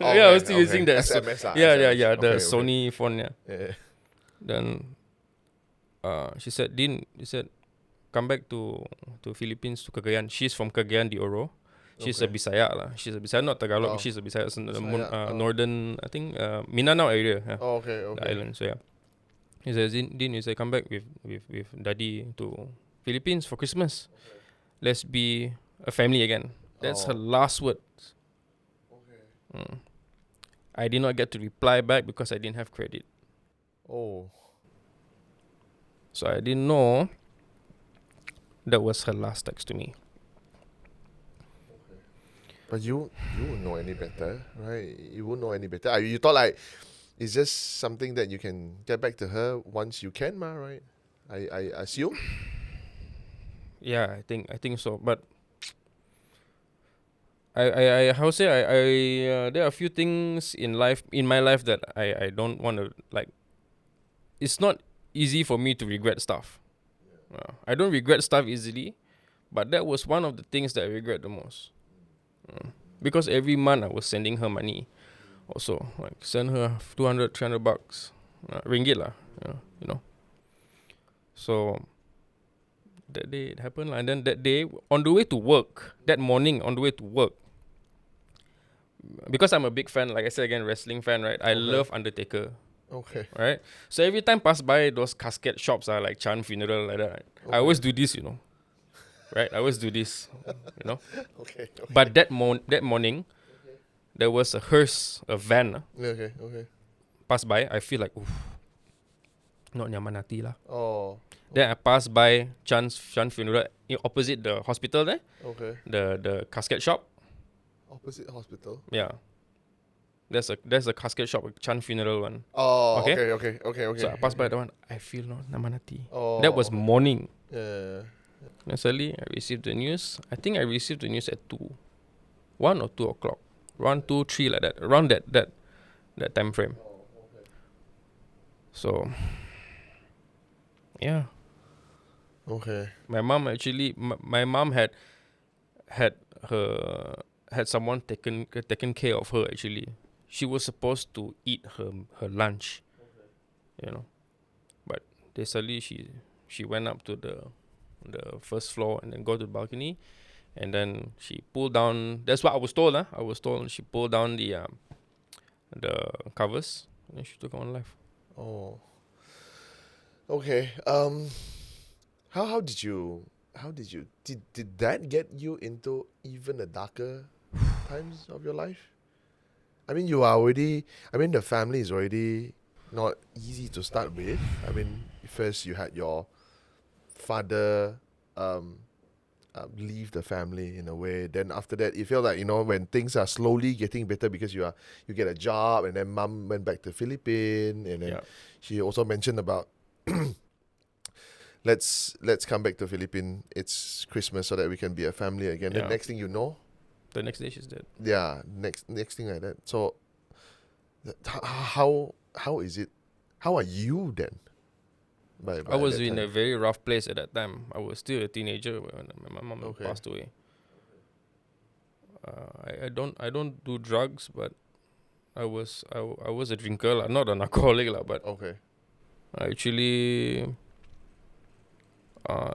Speaker 1: I was still using that.
Speaker 2: SMS
Speaker 1: The Sony phone.
Speaker 2: Yeah.
Speaker 1: Then she said, Dean, come back to Philippines, to Cagayan. She's from Cagayan de Oro. She's a Bisaya lah. She's a Bisaya, not Tagalog. She's a Bisaya. Northern, I think, Mindanao area. Yeah.
Speaker 2: Oh, okay.
Speaker 1: The island. So yeah. He says, Dean, come back with Daddy to Philippines for Christmas. Let's be a family again. That's her last words. Okay. I did not get to reply back because I didn't have credit.
Speaker 2: Oh.
Speaker 1: So I didn't know that was her last text to me.
Speaker 2: Okay. But you wouldn't know any better, right? You wouldn't know any better. You thought like it's just something that you can get back to her once you can, right? I assume.
Speaker 1: Yeah, I think so. But I how to say I there are a few things in my life that I don't want to like. It's not easy for me to regret stuff. I don't regret stuff easily, but that was one of the things that I regret the most. Because every month I was sending her money. Also, like send her $200-300 ringgit lah. So that day it happened, and then that day on the way to work, that morning on the way to work, because I'm a big fan, like I said again, wrestling fan, right? I love Undertaker.
Speaker 2: Okay.
Speaker 1: Right? So every time pass by those casket shops are like Chan Funeral like that, right? I always do this, Right? I always do this,
Speaker 2: Okay.
Speaker 1: But that morning, there was a hearse, a van,
Speaker 2: Okay.
Speaker 1: pass by. I feel like, oof. not Nyamanati lah.
Speaker 2: Oh.
Speaker 1: Then I passed by Chan's funeral opposite the hospital there.
Speaker 2: Okay.
Speaker 1: The casket shop.
Speaker 2: Opposite hospital.
Speaker 1: Yeah. There's a casket shop, Chan funeral one.
Speaker 2: Oh.
Speaker 1: Okay?
Speaker 2: Okay.
Speaker 1: So I passed by that one. I feel no Namanati.
Speaker 2: Oh.
Speaker 1: That was morning.
Speaker 2: Yeah.
Speaker 1: And suddenly I received the news. I think I received the news at 1 or 2 o'clock. Around 2, 3 like that. Around that time frame. So yeah.
Speaker 2: Okay.
Speaker 1: My mom actually my mom had someone taken care of her actually. She was supposed to eat her lunch. You know. But they suddenly she went up to the first floor and then go to the balcony, and then she pulled down. That's what I was told. I was told she pulled down the covers and she took her own life.
Speaker 2: Oh. Okay. How did that get you into even the darker times of your life? I mean, the family is already not easy to start with. I mean, first you had your father leave the family in a way. Then after that, you feel like, when things are slowly getting better because you get a job, and then mom went back to Philippines, and then she also mentioned about let's come back to Philippines. It's Christmas so that we can be a family again.
Speaker 1: Yeah.
Speaker 2: The next thing you know,
Speaker 1: the next day she's dead.
Speaker 2: Yeah, next thing like that. So, how is it? How are you then? By
Speaker 1: I was
Speaker 2: that
Speaker 1: in
Speaker 2: time?
Speaker 1: a very rough place at that time. I was still a teenager when my mom passed away. I don't do drugs, but I was a drinker lah, not an alcoholic lah, but
Speaker 2: Okay.
Speaker 1: I actually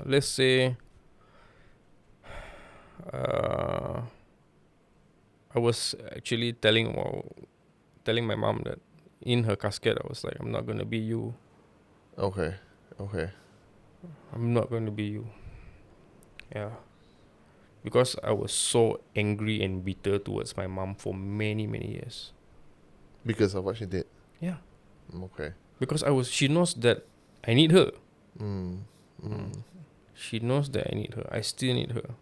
Speaker 1: let's say I was actually telling my mom that in her casket I was like, I'm not gonna be you.
Speaker 2: Okay.
Speaker 1: I'm not going to be you. Yeah. Because I was so angry and bitter towards my mom for many, many years.
Speaker 2: Because of what she did.
Speaker 1: Yeah.
Speaker 2: Okay.
Speaker 1: Because she knows that I need her. She knows that I need her. I still need her.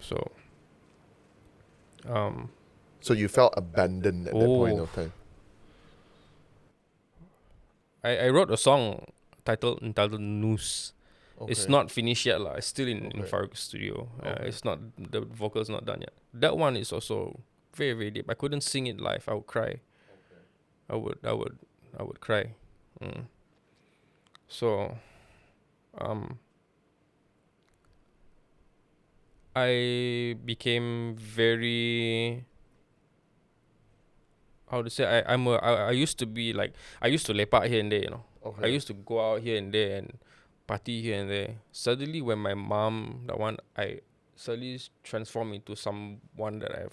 Speaker 2: So you felt abandoned at that point of time.
Speaker 1: I wrote a song entitled Noose.
Speaker 2: Okay.
Speaker 1: It's not finished yet lah. It's still in Farooq's studio.
Speaker 2: Okay.
Speaker 1: It's not, the vocal's not done yet. That one is also very, very deep. I couldn't sing it live. I would cry. I would cry. So I became very, how to say, I used to be like, I used to lepak here and there,
Speaker 2: Okay.
Speaker 1: I used to go out here and there and party here and there. Suddenly when my mom, I suddenly transformed into someone that I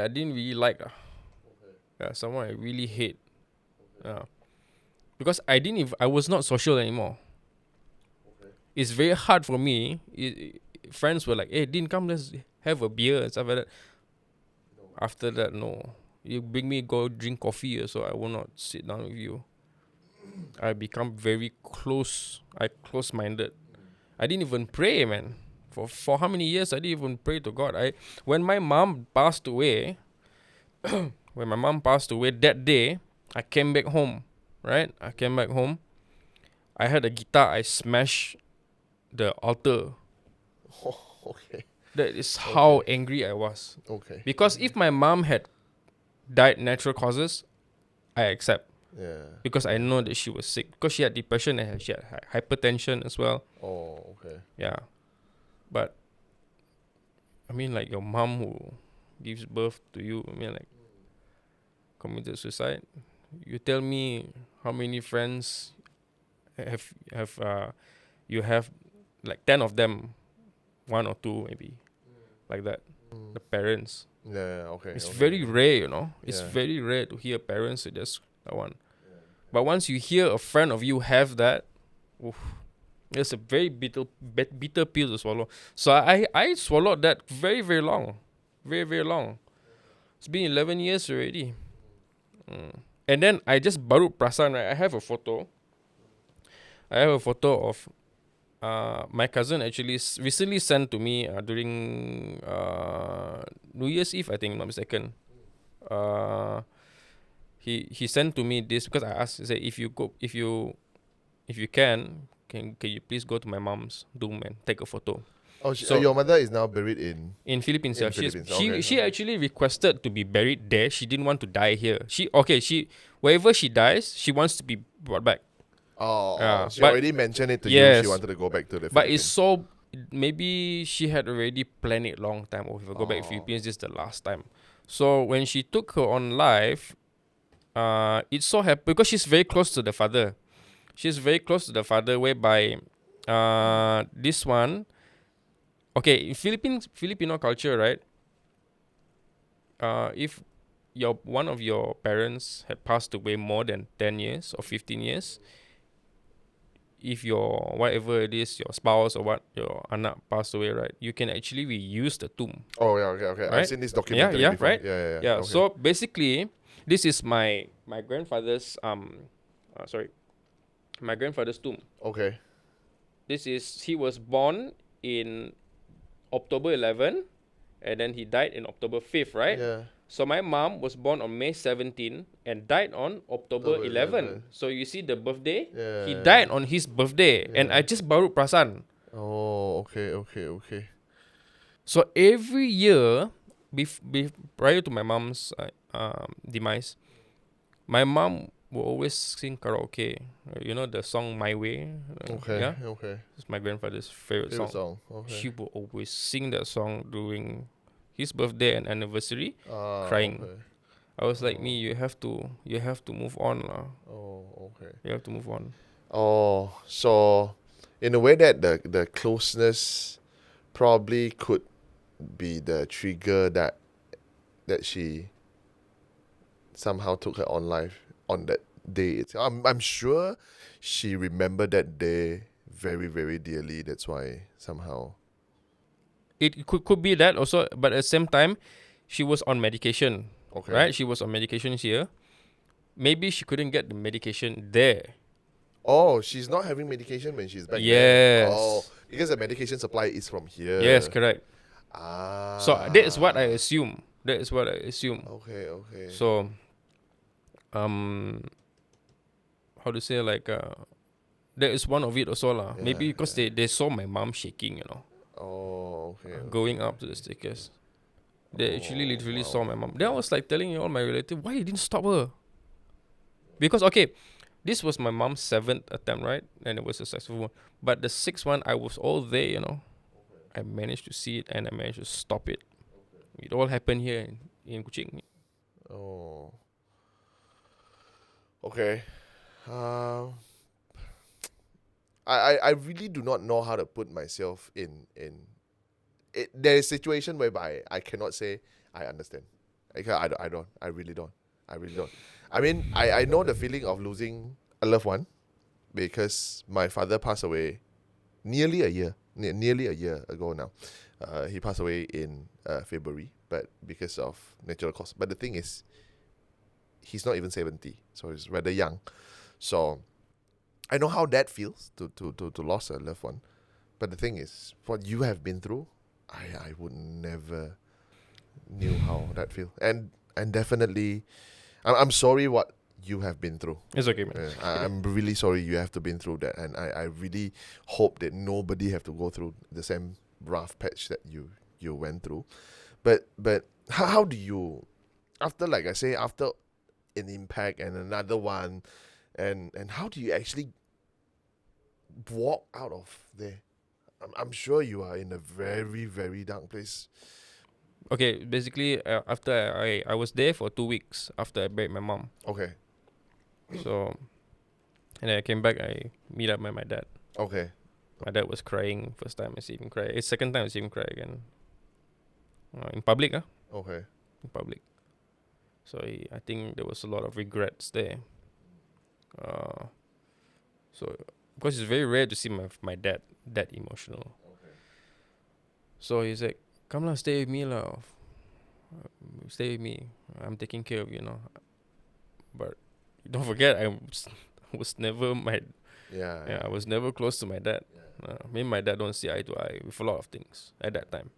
Speaker 1: didn't really like. Yeah, someone I really hate. Because I was not social anymore. It's very hard for me. Friends were like, hey, Dean, come, let's have a beer and stuff like that. No. After that, no. You bring me go drink coffee, so I will not sit down with you. I become very close-minded. I didn't even pray, man. For how many years I didn't even pray to God. When my mom passed away, that day, I came back home, right? I had a guitar. I smashed the altar.
Speaker 2: Oh, okay.
Speaker 1: That is how angry I was.
Speaker 2: Okay.
Speaker 1: Because if my mom had died natural causes, I accept.
Speaker 2: Yeah.
Speaker 1: Because I know that she was sick. Because she had depression and she had hypertension as well.
Speaker 2: Oh, okay.
Speaker 1: Yeah. But, I mean, like your mom who gives birth to you, I mean, like, committed suicide. You tell me how many friends you have, like 10 of them, 1 or 2 maybe, like that. The parents.
Speaker 2: Yeah, okay.
Speaker 1: It's very rare, It's very rare to hear parents who just that one. Yeah. But once you hear a friend of you have that, it's a very bitter pill to swallow. So I swallowed that very, very long. Very, very long. It's been 11 years already. And then I just baru perasan, right? I have a photo of my cousin actually recently sent to me during New Year's Eve, I think, not mistaken. He sent to me this because I asked, he said, if you can you please go to my mom's room and take a photo.
Speaker 2: Oh,
Speaker 1: So
Speaker 2: your mother is now buried in
Speaker 1: Philippines,
Speaker 2: in
Speaker 1: yeah.
Speaker 2: Philippines.
Speaker 1: She actually requested to be buried there. She didn't want to die here. She wherever she dies, she wants to be brought back.
Speaker 2: She
Speaker 1: But
Speaker 2: already mentioned it to you. She
Speaker 1: yes,
Speaker 2: wanted to go back to the
Speaker 1: but it's
Speaker 2: Philippines.
Speaker 1: so maybe she had already planned it long time. Or if I go back to
Speaker 2: Oh.
Speaker 1: Philippines, this is the last time. So when she took her on live, it so happened because she's very close to the father. She's very close to the father, whereby this one. Okay, in Filipino culture, right? If one of your parents had passed away more than 10 years or 15 years, if your whatever it is, your spouse or what, your anak passed away, right, you can actually reuse the tomb.
Speaker 2: Oh yeah, okay. I've
Speaker 1: Right?
Speaker 2: seen this documentary
Speaker 1: Yeah,
Speaker 2: before.
Speaker 1: right?
Speaker 2: Yeah.
Speaker 1: Yeah.
Speaker 2: Okay.
Speaker 1: So basically, this is my grandfather's my grandfather's tomb.
Speaker 2: Okay.
Speaker 1: He was born in October 11, and then he died in October 5th, right?
Speaker 2: Yeah.
Speaker 1: So my mom was born on May 17 and died on October 11. So you see the birthday?
Speaker 2: Yeah.
Speaker 1: He died on his birthday, and I just baru perasan.
Speaker 2: Oh, okay.
Speaker 1: So every year, prior to my mom's demise, my mom will always sing karaoke. You know the song "My Way." Yeah,
Speaker 2: Okay.
Speaker 1: it's my grandfather's favorite
Speaker 2: Favorite
Speaker 1: song.
Speaker 2: song. Okay.
Speaker 1: She will always sing that song during his birthday and anniversary, crying.
Speaker 2: Okay.
Speaker 1: I was like, me, you have to move on, lah.
Speaker 2: Oh, okay.
Speaker 1: You have to move on.
Speaker 2: Oh, so in a way that the closeness probably could be the trigger that she somehow took her own life on that day. I'm sure she remembered that day very, very dearly. That's why somehow.
Speaker 1: It could be that also, but at the same time, she was on medication.
Speaker 2: Okay.
Speaker 1: Right? She was on medication here. Maybe she couldn't get the medication there.
Speaker 2: Oh, she's not having medication when she's back
Speaker 1: Yes.
Speaker 2: there. Oh, because the medication supply is from here.
Speaker 1: Yes, correct.
Speaker 2: Ah.
Speaker 1: So that is what I assume.
Speaker 2: Okay.
Speaker 1: So, how to say, like, that is one of it also lah.
Speaker 2: Yeah,
Speaker 1: Maybe because they saw my mom shaking, you know,
Speaker 2: Oh, okay.
Speaker 1: going up to the staircase. They actually literally saw my mom. Then I was like telling all my relatives, why you didn't stop her? Because okay, this was my mom's 7th attempt, right? And it was a successful one. But the 6th one, I was all there, you know. I managed to see it and I managed to stop it. It all happened here in Kuching.
Speaker 2: Oh. Okay. I really do not know how to put myself in it. There is a situation whereby I cannot say I understand. I don't. I really don't. I mean, I know the feeling of losing a loved one because my father passed away nearly a year ago now. He passed away in February, but because of natural cause. But the thing is, he's not even 70, so he's rather young. So I know how that feels to lose a loved one. But the thing is, what you have been through, I would never knew how that feel. And definitely, I'm sorry what you have been through.
Speaker 1: It's okay, man.
Speaker 2: I'm really sorry you have to been through that. And I really hope that nobody have to go through the same rough patch that you went through. But how do you, after, like I say, after an impact and another one, and how do you actually walk out of there? I'm sure you are in a very, very dark place.
Speaker 1: Okay, basically, after I was there for 2 weeks after I buried my mom.
Speaker 2: Okay.
Speaker 1: So, and then I came back, I meet up with my dad.
Speaker 2: Okay.
Speaker 1: My dad was crying. First time I see him cry. It's second time I see him cry again. In public,
Speaker 2: Okay.
Speaker 1: in public. So I think there was a lot of regrets there. So because it's very rare to see my dad that emotional.
Speaker 2: Okay.
Speaker 1: So he's like, "Come lah, stay with me lah. Stay with me. I'm taking care of you, you know." But don't forget, was never
Speaker 2: Yeah.
Speaker 1: I was never close to my dad. Me and my dad don't see eye to eye with a lot of things at that time.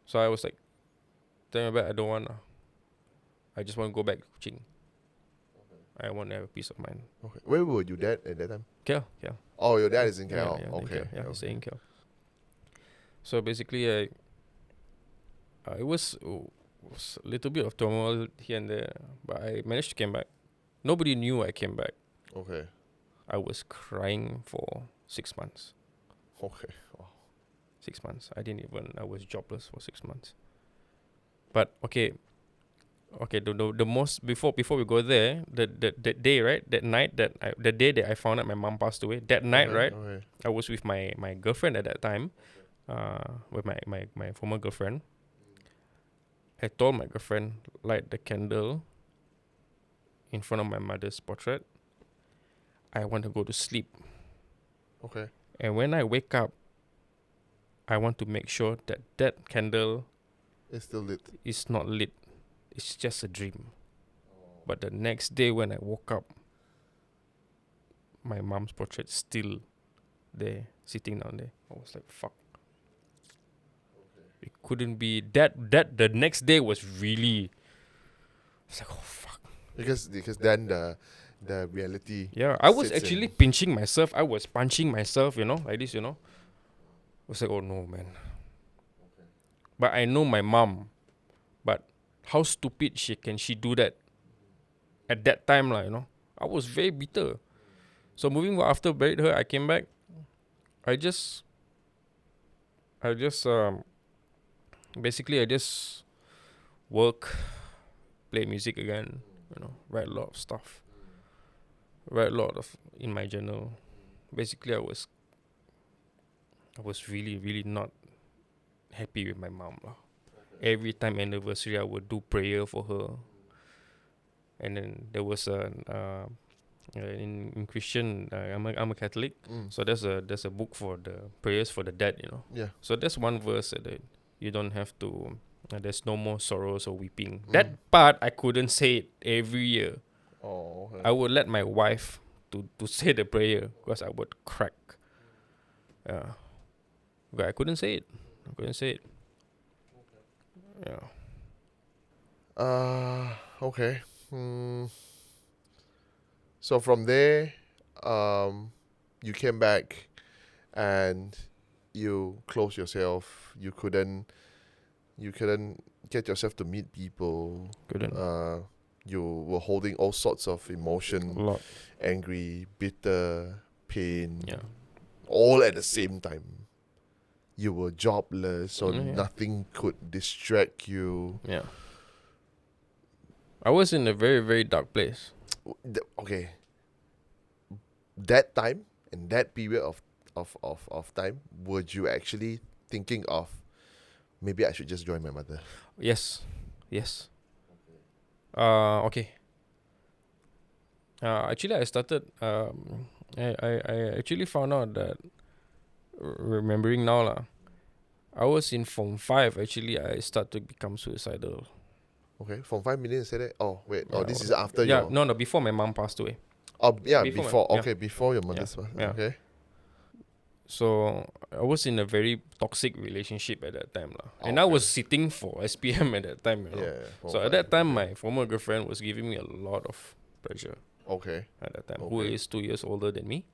Speaker 1: So I was like, tell my dad I don't want. I just want to go back to Kuching. I want to have a peace of mind.
Speaker 2: Okay. Where were you dad at that time?
Speaker 1: KL.
Speaker 2: Oh, your dad is in
Speaker 1: Yeah,
Speaker 2: KL.
Speaker 1: in
Speaker 2: Okay.
Speaker 1: KL. Yeah, he's
Speaker 2: okay.
Speaker 1: staying in KL. So basically, it was a little bit of turmoil here and there, but I managed to come back. Nobody knew I came back.
Speaker 2: Okay.
Speaker 1: I was crying for 6 months.
Speaker 2: Okay. Wow.
Speaker 1: 6 months. I was jobless for 6 months. But okay, the most before we go there, that day, right? That night the day that I found out my mom passed away, that night, right?
Speaker 2: Okay.
Speaker 1: I was with my girlfriend at that time, with my former girlfriend. I told my girlfriend, light the candle in front of my mother's portrait. I want to go to sleep.
Speaker 2: Okay.
Speaker 1: And when I wake up, I want to make sure that candle
Speaker 2: It's still lit.
Speaker 1: is not lit. It's just a dream. But the next day when I woke up, my mom's portrait still there, sitting down there. I was like, fuck. It couldn't be that the next day was really, I was like, oh fuck.
Speaker 2: Because then the reality.
Speaker 1: Yeah, I was
Speaker 2: sits
Speaker 1: actually
Speaker 2: in.
Speaker 1: pinching myself. I was punching myself, like this, I was like, oh no, man. But I know my mom. But how stupid can she do that at that time, I was very bitter. So after buried her, I came back. I just basically I just work, play music again, write a lot of stuff. Write a lot of in my journal. Basically I was really, really not happy with my mom. Every time anniversary I would do prayer for her. And then there was in Christian, I'm a Catholic, so there's a book for the prayers for the dead,
Speaker 2: Yeah.
Speaker 1: So there's one verse that you don't have to. There's no more sorrows or weeping. That part I couldn't say it every year.
Speaker 2: Oh. Okay.
Speaker 1: I would let my wife to say the prayer because I would crack. But I couldn't say it. Yeah.
Speaker 2: Okay. So from there, you came back, and you closed yourself. You couldn't get yourself to meet people.
Speaker 1: Couldn't.
Speaker 2: You were holding all sorts of emotion,
Speaker 1: A lot.
Speaker 2: angry, bitter, pain,
Speaker 1: Yeah.
Speaker 2: all at the same time. You were jobless, so
Speaker 1: Yeah.
Speaker 2: nothing could distract you.
Speaker 1: Yeah. I was in a very, very dark place.
Speaker 2: Okay. That time, in that period of time, were you actually thinking of maybe I should just join my mother?
Speaker 1: Yes. Okay. Actually, I started. I actually found out that, remembering now lah, I was in Form 5. Actually, I started to become suicidal.
Speaker 2: Okay, from 5 million, say that. Oh wait,
Speaker 1: Yeah,
Speaker 2: this is after your.
Speaker 1: No, before my mom passed away.
Speaker 2: Oh yeah,
Speaker 1: before
Speaker 2: before.
Speaker 1: my-
Speaker 2: Okay, before your mother's birth.
Speaker 1: yeah.
Speaker 2: Okay.
Speaker 1: So I was in a very toxic relationship at that time lah, and I
Speaker 2: Okay.
Speaker 1: was sitting for SPM at that time.
Speaker 2: Yeah.
Speaker 1: So at that time, my former girlfriend was giving me a lot of pressure.
Speaker 2: Okay.
Speaker 1: At that time, who
Speaker 2: Okay.
Speaker 1: is 2 years older than me.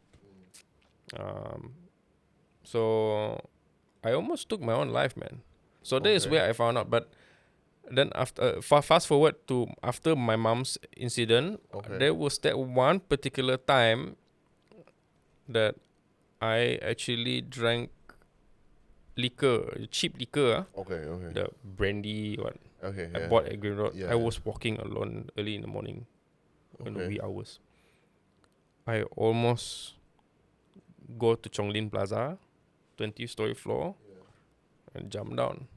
Speaker 1: So I almost took my own life, man. So that is
Speaker 2: Okay.
Speaker 1: where I found out. But then after fast forward to after my mom's incident,
Speaker 2: Okay.
Speaker 1: there was that one particular time that I actually drank liquor, cheap liquor,
Speaker 2: Okay.
Speaker 1: the brandy what
Speaker 2: Okay.
Speaker 1: I
Speaker 2: Yeah.
Speaker 1: bought at Green Road.
Speaker 2: Yeah,
Speaker 1: I
Speaker 2: yeah.
Speaker 1: was walking alone early in the morning, in the
Speaker 2: Okay.
Speaker 1: wee hours. I almost go to Chonglin Plaza, 20-story floor, and jump down.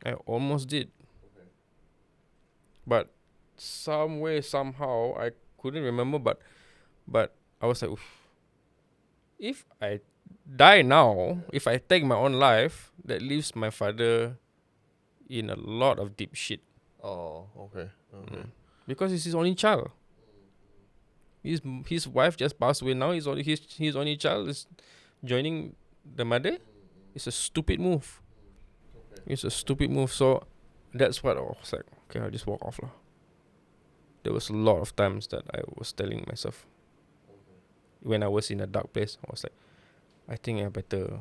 Speaker 1: I almost did. But some way, somehow, I couldn't remember, but I was like, oof. If I die now, if I take my own life, that leaves my father in a lot of deep shit.
Speaker 2: Oh. Okay. Okay.
Speaker 1: because he's his only child. His wife just passed away now. His only child is joining the mother. It's a stupid move. It's a stupid move. So that's what I was like. Okay, I'll just walk off lah. There was a lot of times that I was telling myself when I was in a dark place. I was like, I think I better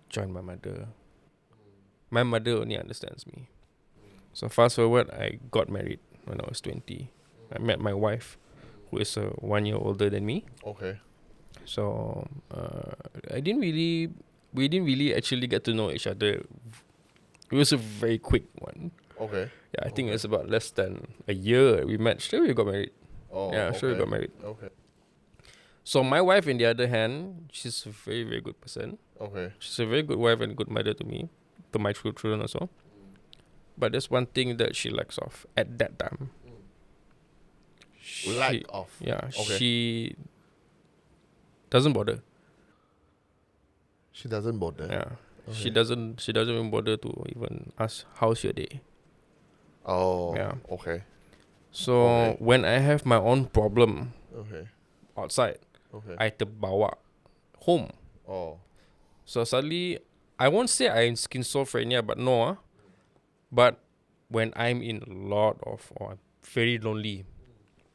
Speaker 1: join my mother. My mother only understands me. So fast forward, I got married when I was 20. I met my wife, who is 1 year older than me.
Speaker 2: Okay.
Speaker 1: So we didn't really actually get to know each other. It was a very quick one.
Speaker 2: Okay.
Speaker 1: Yeah, I think it's about less than a year we met. Sure, we got married.
Speaker 2: Oh,
Speaker 1: Yeah,
Speaker 2: okay.
Speaker 1: sure, we got married.
Speaker 2: Okay.
Speaker 1: So my wife, on the other hand, she's a very, very good person.
Speaker 2: Okay.
Speaker 1: She's a very good wife and a good mother to me, to my children also. But there's one thing that she lacks of at that time.
Speaker 2: Lack of.
Speaker 1: Yeah,
Speaker 2: Okay.
Speaker 1: she doesn't bother.
Speaker 2: She doesn't bother.
Speaker 1: Yeah,
Speaker 2: Okay.
Speaker 1: she doesn't even bother to even ask how's your day.
Speaker 2: Oh.
Speaker 1: Yeah.
Speaker 2: Okay.
Speaker 1: So
Speaker 2: Okay.
Speaker 1: when I have my own problem
Speaker 2: Okay.
Speaker 1: outside,
Speaker 2: Okay.
Speaker 1: I terbawa home.
Speaker 2: Oh.
Speaker 1: So suddenly, I won't say I'm schizophrenia, but no. But when I'm in a lot of, or I'm very lonely,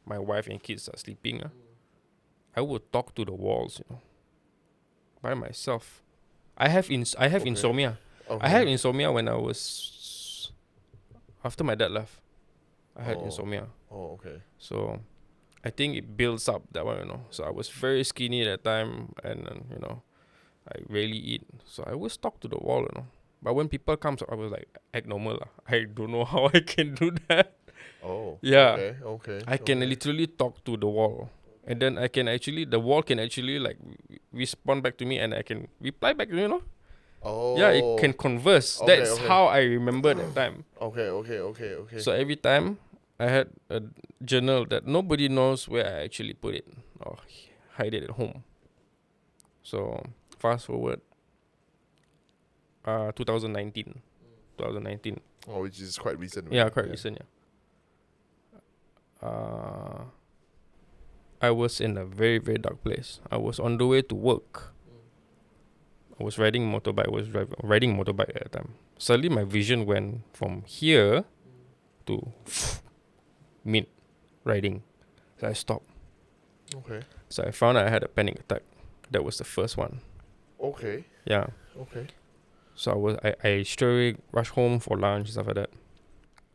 Speaker 1: my wife and kids are sleeping, I would talk to the walls, by myself. I have
Speaker 2: Okay.
Speaker 1: insomnia.
Speaker 2: Okay.
Speaker 1: I had insomnia when I was, after my dad left. I had
Speaker 2: Oh.
Speaker 1: insomnia.
Speaker 2: Oh, okay.
Speaker 1: So I think it builds up that one, So I was very skinny at that time, and I rarely eat. So I always talk to the wall, But when people come, I was like, act normal. I don't know how I can do that.
Speaker 2: Oh.
Speaker 1: Yeah.
Speaker 2: Okay.
Speaker 1: I can literally talk to the wall. And then the wall can actually like respond back to me, and I can reply back to me,
Speaker 2: Oh.
Speaker 1: Yeah, it can converse.
Speaker 2: Okay,
Speaker 1: That's
Speaker 2: okay.
Speaker 1: how I remember that time.
Speaker 2: Okay.
Speaker 1: So every time I had a journal that nobody knows where I actually put it or hide it at home. So fast forward, 2019.
Speaker 2: Oh, which is quite recent.
Speaker 1: Yeah,
Speaker 2: right?
Speaker 1: quite recent. Yeah. I was in a very, very dark place. I was on the way to work. I was riding motorbike. Riding motorbike at the time. Suddenly, my vision went from here to mid riding. So I stopped.
Speaker 2: Okay.
Speaker 1: So I found out I had a panic attack. That was the first one.
Speaker 2: Okay.
Speaker 1: Yeah.
Speaker 2: Okay.
Speaker 1: So I straight away rushed home for lunch and stuff like that.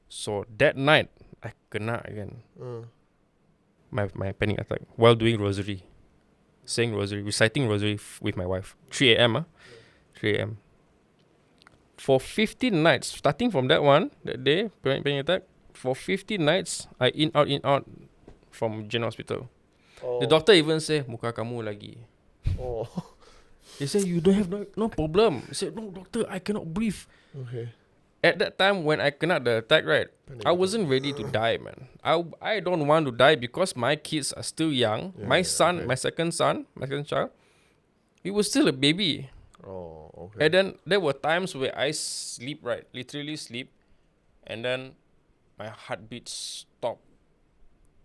Speaker 1: So that night, I kena again. My panic attack while doing rosary. Saying rosary, reciting rosary with my wife. 3 a.m. 3 a.m. For 15 nights, starting from that day, panic attack, for 15 nights, I in out from General Hospital.
Speaker 2: Oh.
Speaker 1: The doctor even say, muka kamu lagi.
Speaker 2: Oh.
Speaker 1: He said, you don't have no problem. He said, no doctor, I cannot breathe.
Speaker 2: Okay.
Speaker 1: At that time when I kena the attack, right,
Speaker 2: Panic
Speaker 1: I wasn't ready to die, man. I don't want to die because my kids are still young.
Speaker 2: Yeah,
Speaker 1: My son,
Speaker 2: okay.
Speaker 1: my second child, he was still a baby.
Speaker 2: Oh, okay.
Speaker 1: And then there were times where I sleep, right, literally sleep, and then my heartbeat stopped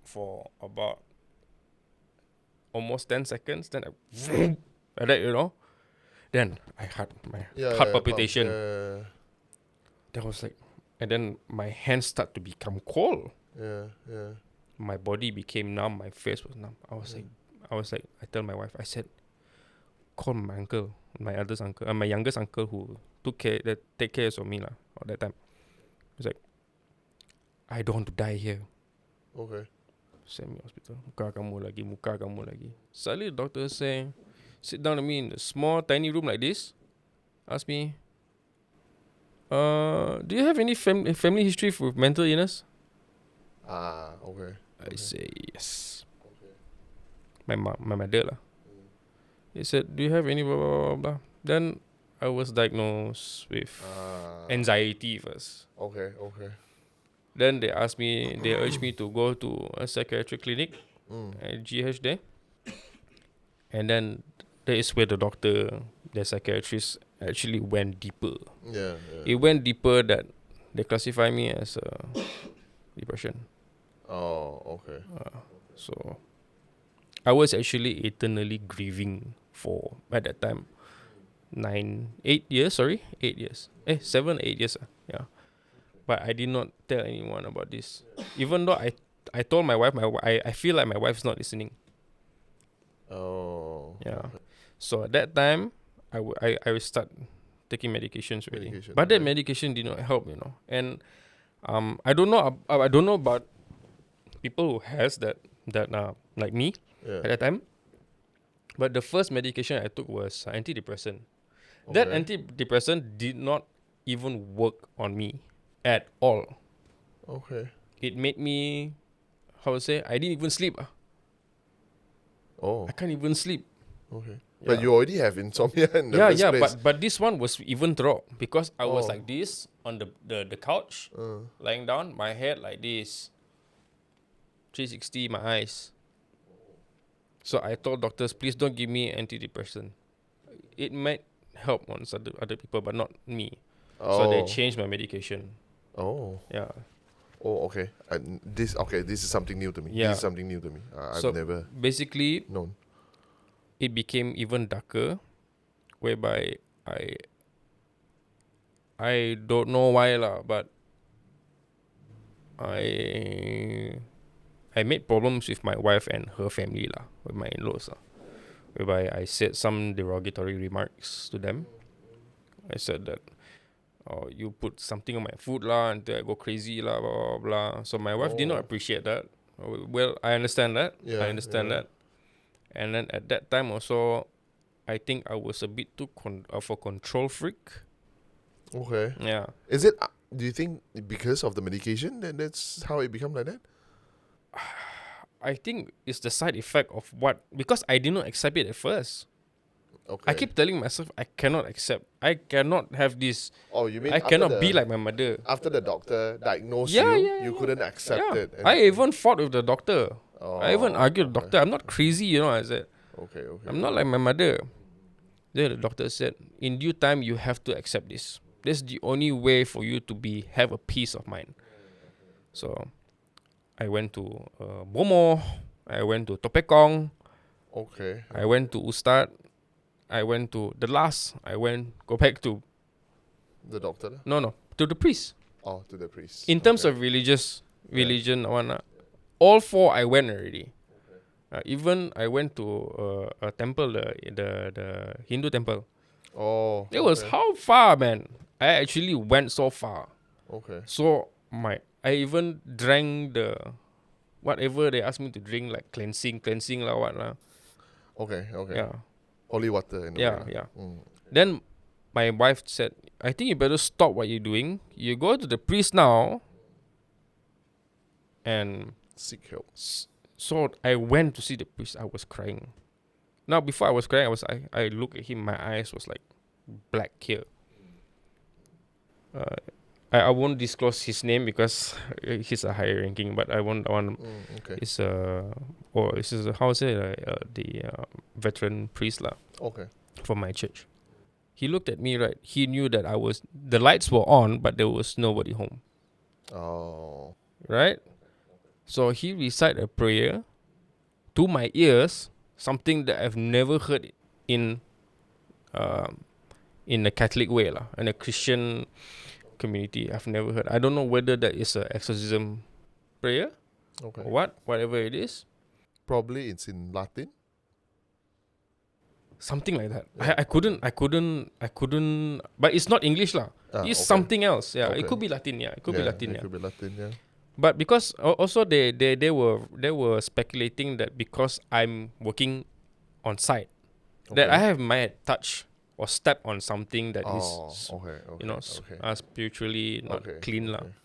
Speaker 1: for about almost 10 seconds. Then I, like that, Then I had my heart palpitation. That was like, and then my hands start to become cold.
Speaker 2: Yeah.
Speaker 1: My body became numb. My face was numb. I was like, I tell my wife, I said, call my uncle, my eldest uncle, my youngest uncle who take care of me at that time. He's like, I don't want to die here.
Speaker 2: Okay.
Speaker 1: Send me hospital. Muka kamu lagi. Suddenly the doctor say, sit down to me in a small tiny room like this. Ask me, do you have any family history with mental illness?
Speaker 2: Okay.
Speaker 1: I say yes. My mother lah. He said, do you have any blah blah blah blah? Then I was diagnosed with anxiety first.
Speaker 2: Okay.
Speaker 1: Then they urged me to go to a psychiatric clinic at GH there. And then that is where the psychiatrist actually went deeper.
Speaker 2: Yeah.
Speaker 1: It went deeper that they classify me as depression.
Speaker 2: Oh, okay.
Speaker 1: So I was actually eternally grieving for, at that time, 8 years, 7, 8 years. Yeah. But I did not tell anyone about this. Even though I told my wife, I feel like my wife's not listening.
Speaker 2: Oh.
Speaker 1: Yeah.
Speaker 2: Okay.
Speaker 1: So at that time, I will start taking medications already.
Speaker 2: Medication,
Speaker 1: But that
Speaker 2: okay.
Speaker 1: medication did not help, And I don't know. I don't know about people who has that like me
Speaker 2: Yeah.
Speaker 1: at that time. But the first medication I took was antidepressant. That
Speaker 2: Okay.
Speaker 1: antidepressant did not even work on me at all.
Speaker 2: Okay.
Speaker 1: It made me, how to say, I didn't even sleep.
Speaker 2: Oh.
Speaker 1: I can't even sleep.
Speaker 2: Okay.
Speaker 1: Yeah.
Speaker 2: But you already have insomnia in the
Speaker 1: Yeah,
Speaker 2: first
Speaker 1: yeah,
Speaker 2: place.
Speaker 1: but this one was even throughout because I was
Speaker 2: Oh.
Speaker 1: like this on the couch, lying down, my head like this, 360, my eyes. So I told doctors, please don't give me antidepressant. It might help on other people, but not me. So they
Speaker 2: Oh.
Speaker 1: changed my medication.
Speaker 2: Oh.
Speaker 1: Yeah.
Speaker 2: Oh, okay. This is something new to me.
Speaker 1: Yeah.
Speaker 2: This is something new to me. I've
Speaker 1: So
Speaker 2: never
Speaker 1: basically,
Speaker 2: known.
Speaker 1: it became even darker, whereby I don't know why lah, but I made problems with my wife and her family lah, with my in-laws lah, whereby I said some derogatory remarks to them. I said that, oh, you put something on my food lah until I go crazy lah, blah blah blah. So my wife did not
Speaker 2: Oh.
Speaker 1: appreciate that. Well, I understand that.
Speaker 2: Yeah,
Speaker 1: I understand
Speaker 2: yeah.
Speaker 1: that. And then at that time also, I think I was a bit too of a control freak.
Speaker 2: Okay.
Speaker 1: Yeah.
Speaker 2: Is it? Do you think because of the medication that's how it become like that?
Speaker 1: I think it's the side effect of what, because I did not accept it at first.
Speaker 2: Okay.
Speaker 1: I keep telling myself I cannot accept. I cannot have this.
Speaker 2: Oh, you mean
Speaker 1: I cannot be like my mother.
Speaker 2: after the doctor diagnosed
Speaker 1: Yeah,
Speaker 2: you,
Speaker 1: yeah,
Speaker 2: you
Speaker 1: yeah.
Speaker 2: couldn't accept
Speaker 1: Yeah.
Speaker 2: it.
Speaker 1: I even fought with the doctor. I even
Speaker 2: Oh,
Speaker 1: argued with the
Speaker 2: okay.
Speaker 1: doctor. I'm not crazy, I said.
Speaker 2: Okay.
Speaker 1: I'm not like my mother. Then the doctor said, in due time, you have to accept this. This is the only way for you to have a peace of mind. So, I went to Bomo. I went to Topekong.
Speaker 2: Okay.
Speaker 1: I went to Ustad. I went to go back to,
Speaker 2: The doctor?
Speaker 1: to the priest.
Speaker 2: Oh, to the priest.
Speaker 1: In terms of religion, all four I went already. Even I went to a temple, the Hindu temple.
Speaker 2: Oh.
Speaker 1: It was how far, man. I actually went so far.
Speaker 2: Okay.
Speaker 1: So I even drank the whatever they asked me to drink, like cleansing lah, what lah.
Speaker 2: Okay.
Speaker 1: Yeah,
Speaker 2: Holy water in a
Speaker 1: yeah,
Speaker 2: way.
Speaker 1: yeah.
Speaker 2: Mm.
Speaker 1: Then my wife said, I think you better stop what you're doing. You go to the priest now. And
Speaker 2: Seek help.
Speaker 1: so I went to see the priest. I was crying. Now before I was crying, I looked at him. My eyes was like black here. I won't disclose his name because he's a higher ranking. But I want
Speaker 2: Okay.
Speaker 1: it's this is how to say the veteran priest lah
Speaker 2: Okay.
Speaker 1: from my church. He looked at me, right. He knew that the lights were on, but there was nobody home.
Speaker 2: Oh.
Speaker 1: Right? So he recited a prayer to my ears, something that I've never heard in a Catholic way lah, in a Christian community. I've never heard. I don't know whether that is an exorcism prayer
Speaker 2: Okay.
Speaker 1: or whatever it is.
Speaker 2: Probably it's in Latin.
Speaker 1: Something like that.
Speaker 2: Yeah,
Speaker 1: I couldn't. But it's not English lah. It's
Speaker 2: okay.
Speaker 1: something else. Yeah,
Speaker 2: Okay.
Speaker 1: it could be Latin. Yeah, it could be Latin.
Speaker 2: It
Speaker 1: Yeah.
Speaker 2: could be Latin. Yeah.
Speaker 1: But because also they were speculating that because I'm working on site, that
Speaker 2: Okay.
Speaker 1: I have might touch or step on something that is
Speaker 2: Okay.
Speaker 1: spiritually not
Speaker 2: Okay,
Speaker 1: clean lah.
Speaker 2: okay.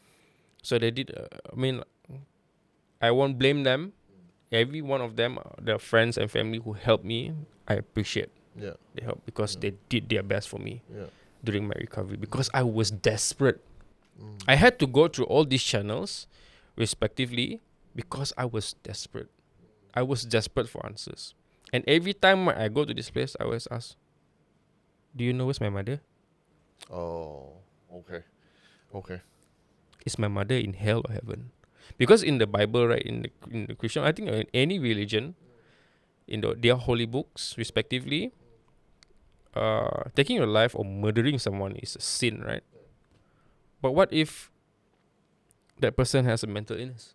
Speaker 1: So they did. I won't blame them. Every one of them, their friends and family who helped me, I appreciate.
Speaker 2: Yeah.
Speaker 1: They helped because they did their best for me
Speaker 2: Yeah.
Speaker 1: during my recovery because I was desperate.
Speaker 2: Mm.
Speaker 1: I had to go through all these channels, respectively, because I was desperate. I was desperate for answers. And every time I go to this place, I always ask, do you know where's my mother?
Speaker 2: Oh. Okay. Okay.
Speaker 1: Is my mother in hell or heaven? Because in the Bible, right, in the Christian, I think in any religion, in their holy books, respectively, taking your life or murdering someone is a sin, right? But what if that person has a mental illness?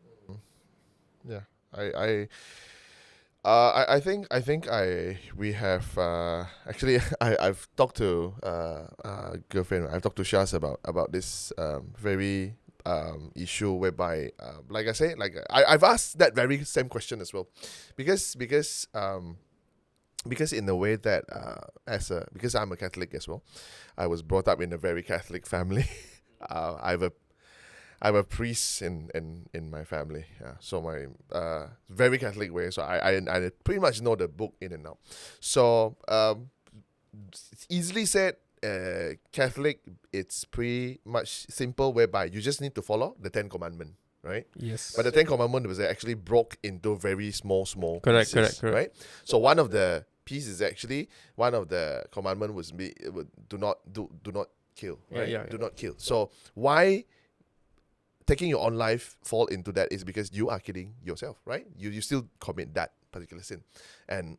Speaker 2: Yeah, I think we have actually I've talked to girlfriend. I've talked to Shaz about this very issue whereby like I say, like I've asked that very same question as well, because in a way that because I'm a Catholic as well, I was brought up in a very Catholic family. I'm a priest in my family. Yeah, so my very Catholic way. So I pretty much know the book in and out. So it's easily said. Catholic, it's pretty much simple, whereby you just need to follow the 10 Commandments, right?
Speaker 1: Yes.
Speaker 2: But the 10 Commandments was actually broke into very small
Speaker 1: Correct,
Speaker 2: pieces,
Speaker 1: correct.
Speaker 2: right? So one of the pieces actually, one of the commandment was do not kill, right?
Speaker 1: Yeah.
Speaker 2: Do not kill. So why taking your own life fall into that is because you are killing yourself, right? You still commit that particular sin. And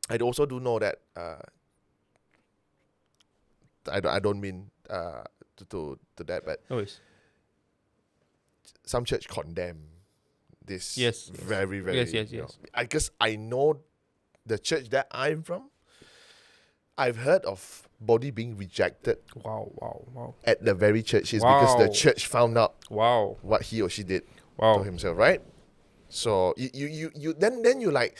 Speaker 2: I also do know that I don't mean to that, but
Speaker 1: Always.
Speaker 2: some church condemn this.
Speaker 1: Yes.
Speaker 2: Very, very.
Speaker 1: Yes.
Speaker 2: I guess I know the church that I'm from. I've heard of body being rejected
Speaker 1: Wow.
Speaker 2: at the very churches because the church found out
Speaker 1: Wow.
Speaker 2: what he or she did
Speaker 1: Wow.
Speaker 2: to himself, right? So you then you like,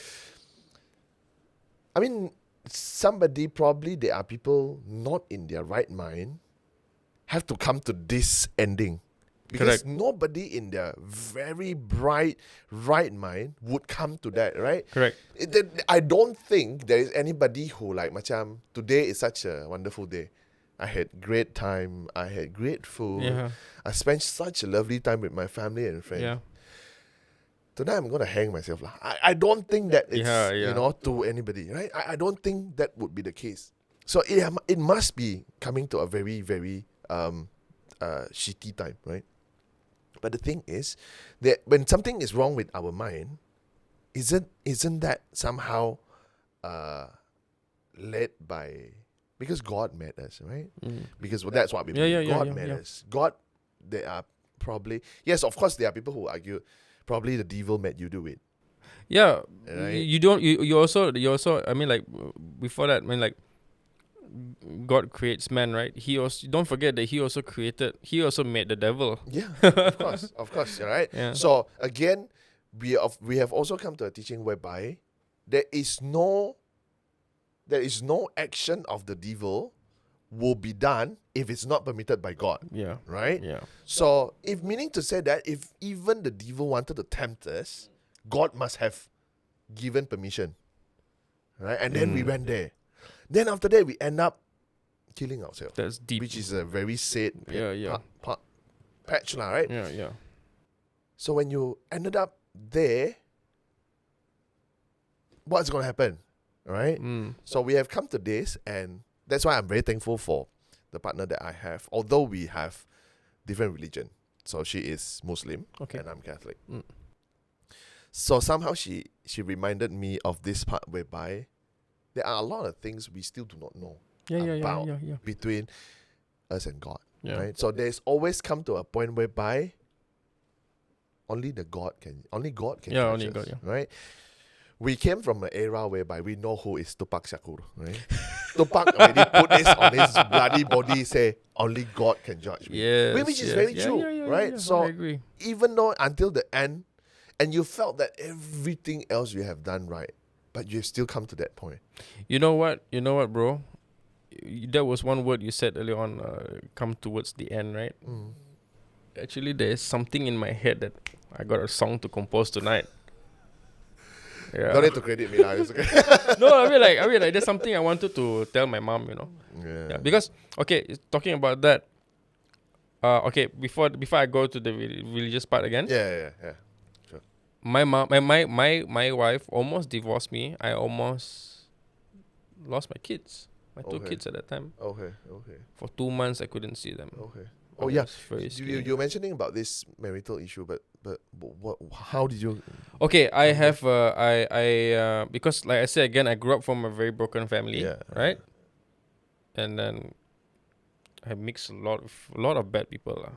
Speaker 2: I mean, somebody, probably there are people not in their right mind have to come to this ending. Because
Speaker 1: Correct.
Speaker 2: nobody in their very bright right mind would come to that, right?
Speaker 1: Correct.
Speaker 2: I don't think there is anybody who like, macam, today is such a wonderful day. I had great time. I had great food.
Speaker 1: Yeah.
Speaker 2: I spent such a lovely time with my family and friends.
Speaker 1: Yeah.
Speaker 2: Tonight I'm gonna hang myself. I don't think that it's
Speaker 1: Yeah.
Speaker 2: to anybody, right? I don't think that would be the case. So it must be coming to a very, very shitty time, right? But the thing is that when something is wrong with our mind, isn't that somehow led by, because God made us, right? Because that's what we believe. God made us. God, there are probably, yes, of course there are people who argue probably the devil made you do it.
Speaker 1: Yeah.
Speaker 2: Right?
Speaker 1: You also I mean, like, before that, I mean, like, God creates man, right? He also, don't forget that he also made the devil.
Speaker 2: Yeah, of course, right?
Speaker 1: Yeah.
Speaker 2: So again, we have also come to a teaching whereby there is no action of the devil will be done if it's not permitted by God.
Speaker 1: Yeah.
Speaker 2: Right?
Speaker 1: Yeah.
Speaker 2: So if, meaning to say that if even the devil wanted to tempt us, God must have given permission. Right? And then we went there. Then after that we end up killing ourselves.
Speaker 1: That's deep.
Speaker 2: Which is a very sad patch, right?
Speaker 1: Yeah.
Speaker 2: So when you ended up there, what's going to happen? Right? So we have come to this, and that's why I'm very thankful for the partner that I have. Although we have different religion. So she is Muslim, and I'm Catholic. So somehow she reminded me of this part whereby there are a lot of things we still do not know about between us and God.
Speaker 1: Yeah.
Speaker 2: Right? So there's always come to a point whereby only God can judge us,
Speaker 1: God, yeah.
Speaker 2: right? We came from an era whereby we know who is Tupac Shakur, right? Tupac already put this on his bloody body, say only God can judge me.
Speaker 1: Yes,
Speaker 2: Which is very true, right?
Speaker 1: Yeah,
Speaker 2: so
Speaker 1: I agree.
Speaker 2: even though until the end, and you felt that everything else you have done right, but you've still come to that point.
Speaker 1: You know what, bro? That was one word you said earlier on, come towards the end, right? Actually, there's something in my head that I got a song to compose tonight. Yeah.
Speaker 2: Don't need to credit me now. It's okay.
Speaker 1: No, I mean like there's something I wanted to tell my mom, Yeah, because talking about that. Before I go to the religious part again.
Speaker 2: Yeah. Sure.
Speaker 1: My mom, my wife almost divorced me. I almost lost my kids, my two kids at that time.
Speaker 2: Okay.
Speaker 1: For 2 months, I couldn't see them.
Speaker 2: Okay. Oh yeah,
Speaker 1: Very skinny.
Speaker 2: you're mentioning about this marital issue, but what? How did you?
Speaker 1: Okay, I have because like I said again, I grew up from a very broken family,
Speaker 2: Yeah,
Speaker 1: right? And then I mixed a lot of bad people lah.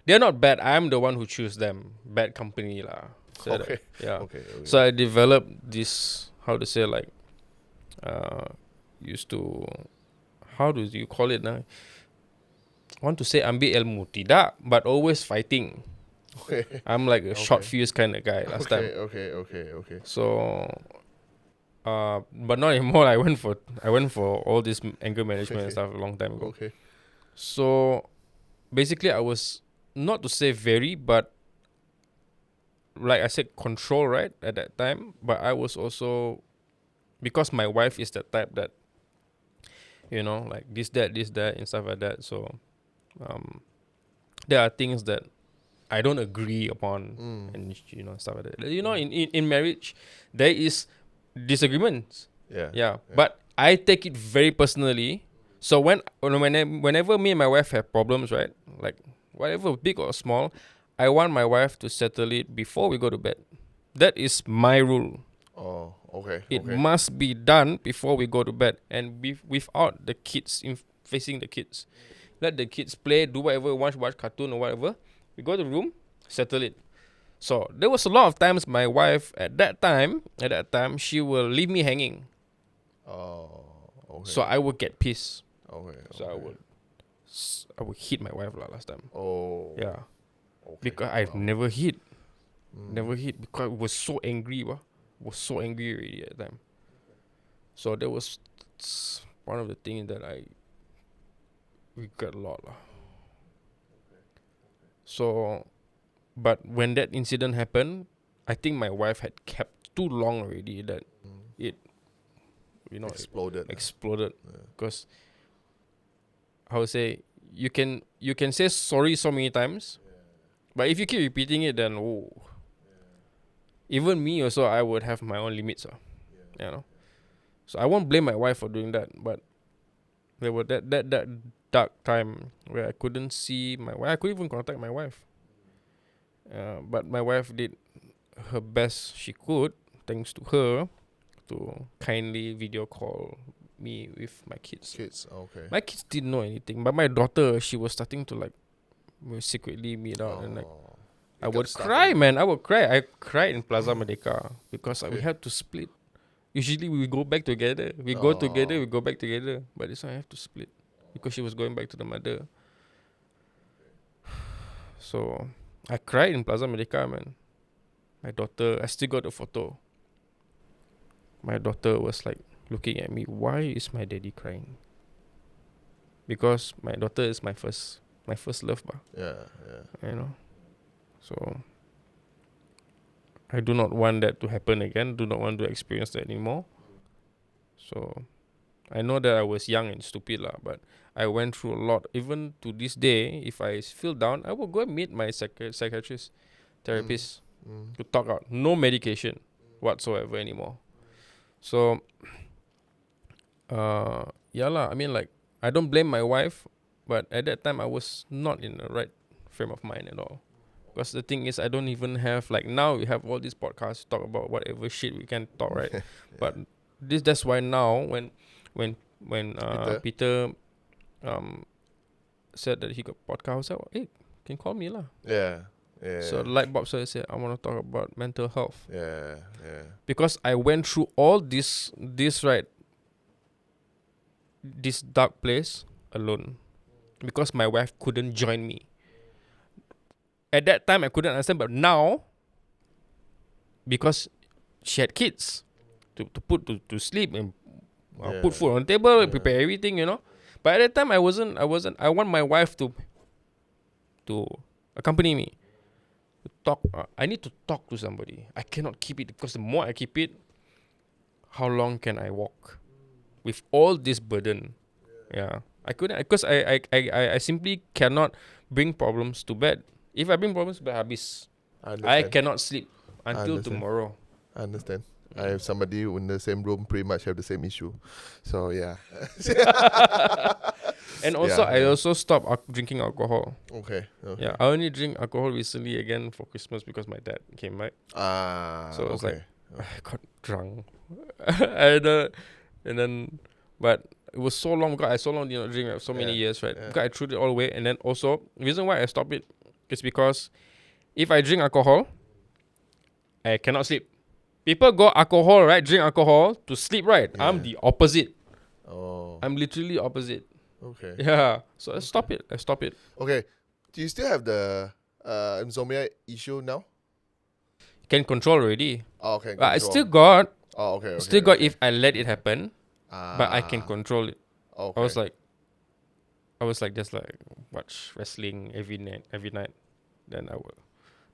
Speaker 1: They're not bad. I'm the one who choose them. Bad company lah. So
Speaker 2: Okay.
Speaker 1: yeah.
Speaker 2: Okay.
Speaker 1: So I developed this, how to say, like, used to, how do you call it now? I want to say ambil ilmu, tidak, but always fighting.
Speaker 2: Okay.
Speaker 1: I'm like a short fuse kind of guy last time.
Speaker 2: Okay.
Speaker 1: So, but not anymore. I went for all this anger management and stuff a long time ago.
Speaker 2: Okay.
Speaker 1: So, basically, I was not to say very, but like I said, control, right, at that time. But I was also, because my wife is the type that, like this, that, and stuff like that. So, there are things that I don't agree upon, and stuff like that. In marriage, there is disagreements.
Speaker 2: Yeah.
Speaker 1: But I take it very personally. So whenever me and my wife have problems, right, like whatever, big or small, I want my wife to settle it before we go to bed. That is my rule.
Speaker 2: Oh, okay.
Speaker 1: It must be done before we go to bed, and without the kids facing the kids. Let the kids play, do whatever we want, watch cartoon or whatever. We go to the room, settle it. So there was a lot of times my wife at that time, she will leave me hanging.
Speaker 2: Oh, okay.
Speaker 1: So I would get pissed.
Speaker 2: Okay.
Speaker 1: So I would hit my wife last time.
Speaker 2: Oh.
Speaker 1: Yeah.
Speaker 2: Okay.
Speaker 1: Because I've never hit. Never hit because I was so angry. Was so angry already at the time. So that was one of the things that I regret a lot. So, but when that incident happened, I think my wife had kept too long already that it,
Speaker 2: exploded.
Speaker 1: Exploded. Because I would say you can say sorry so many times, but if you keep repeating it, then even me also, I would have my own limits. So I won't blame my wife for doing that, but there were that dark time where I couldn't see my wife. I couldn't even contact my wife. But my wife did her best she could, thanks to her, to kindly video call me with my kids.
Speaker 2: Okay.
Speaker 1: My kids didn't know anything, but my daughter, she was starting to secretly meet out and I would cry, man. I would cry. I cried in Plaza Merdeka because we had to split. Usually we go back together. We go together, we go back together. But this one I have to split because she was going back to the mother. So I cried in Plaza Merdeka, man. My daughter, I still got the photo. My daughter was like looking at me. Why is my daddy crying? Because my daughter is my first love, bah.
Speaker 2: Yeah.
Speaker 1: So I do not want that to happen again. Do not want to experience that anymore. So I know that I was young and stupid lah, but I went through a lot. Even to this day, if I feel down, I will go and meet my psychiatrist, therapist to talk out. No medication whatsoever anymore. So I mean, like, I don't blame my wife, but at that time I was not in the right frame of mind at all. Because the thing is, I don't even have, like, now we have all these podcasts to talk about whatever shit we can talk, right? But that's why now when Peter said that he got podcast, I was like, hey, can call me lah.
Speaker 2: Yeah.
Speaker 1: So light bulb said, I want to talk about mental health.
Speaker 2: Yeah.
Speaker 1: Because I went through all this dark place alone. Because my wife couldn't join me. At that time, I couldn't understand, but now, because she had kids to put to sleep and put food on the table, prepare everything, But at that time, I wasn't. I want my wife to accompany me. To talk. I need to talk to somebody. I cannot keep it because the more I keep it, how long can I walk with all this burden? Yeah, I couldn't because I simply cannot bring problems to bed. If I bring problems to bed, habis. I cannot sleep until tomorrow.
Speaker 2: I understand. I have somebody who in the same room pretty much have the same issue. So yeah.
Speaker 1: And also,
Speaker 2: Yeah,
Speaker 1: I
Speaker 2: yeah.
Speaker 1: also stopped drinking alcohol.
Speaker 2: Okay.
Speaker 1: Yeah, I only drink alcohol recently again for Christmas because my dad came back. So I was like, I got drunk. and, and then, but it was so long because I so long did not drink, so many years, right?
Speaker 2: Yeah.
Speaker 1: Because I threw it all away. And then also, the reason why I stopped it is because if I drink alcohol, I cannot sleep. People go alcohol, right? Drink alcohol to sleep, right?
Speaker 2: Yeah.
Speaker 1: I'm the opposite.
Speaker 2: Oh.
Speaker 1: I'm literally opposite.
Speaker 2: Okay.
Speaker 1: Yeah. So I stop it.
Speaker 2: Okay. Do you still have the insomnia issue now?
Speaker 1: Can control already.
Speaker 2: Oh, okay.
Speaker 1: I
Speaker 2: control.
Speaker 1: still got.
Speaker 2: Oh, okay.
Speaker 1: Still got if I let it happen, but I can
Speaker 2: Ah,
Speaker 1: control it.
Speaker 2: okay.
Speaker 1: I was like just like watch wrestling every night. Then I will.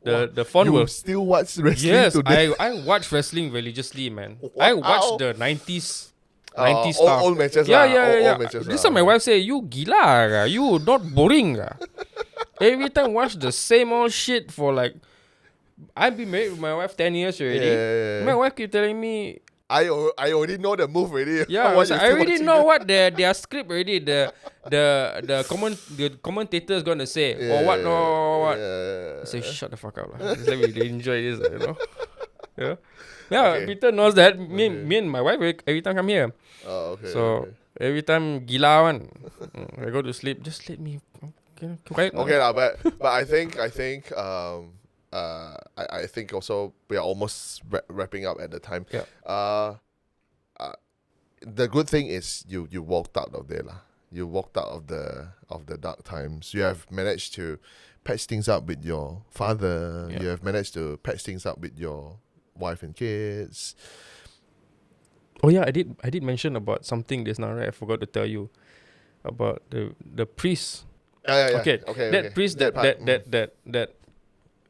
Speaker 1: The phone
Speaker 2: You
Speaker 1: will.
Speaker 2: still watch wrestling
Speaker 1: Yes,
Speaker 2: today?
Speaker 1: I watch wrestling religiously, man. I watch
Speaker 2: Wow.
Speaker 1: the 90s stuff.
Speaker 2: Old matches
Speaker 1: Yeah,
Speaker 2: lah.
Speaker 1: yeah.
Speaker 2: Old matches
Speaker 1: This
Speaker 2: lah.
Speaker 1: time my wife say, you gila ka? You not boring ka? Every time watch the same old shit for like, I've been married with my wife 10 years already.
Speaker 2: Yeah.
Speaker 1: My wife keep telling me,
Speaker 2: I already know the move already.
Speaker 1: yeah,
Speaker 2: Why
Speaker 1: I
Speaker 2: you still
Speaker 1: already
Speaker 2: watching
Speaker 1: know
Speaker 2: it?
Speaker 1: what their script already. The commentator is gonna say or what or what.
Speaker 2: Yeah.
Speaker 1: I say shut the fuck up lah. Just let me enjoy this, you know. Yeah. Yeah,
Speaker 2: Okay.
Speaker 1: Peter knows that. Me and my wife every time come here.
Speaker 2: Oh, okay.
Speaker 1: So every time gila one, I go to sleep. Just let me. Quiet.
Speaker 2: Okay lah, but I think I think also we are almost wrapping up at the time.
Speaker 1: Yeah.
Speaker 2: The good thing is you walked out of there lah. You walked out of the dark times. You have managed to patch things up with your father.
Speaker 1: Yeah.
Speaker 2: You have managed to patch things up with your wife and kids.
Speaker 1: Oh yeah, I did mention about something just now, right? I forgot to tell you about the priest.
Speaker 2: Yeah.
Speaker 1: Okay. That
Speaker 2: Okay.
Speaker 1: priest
Speaker 2: That part,
Speaker 1: that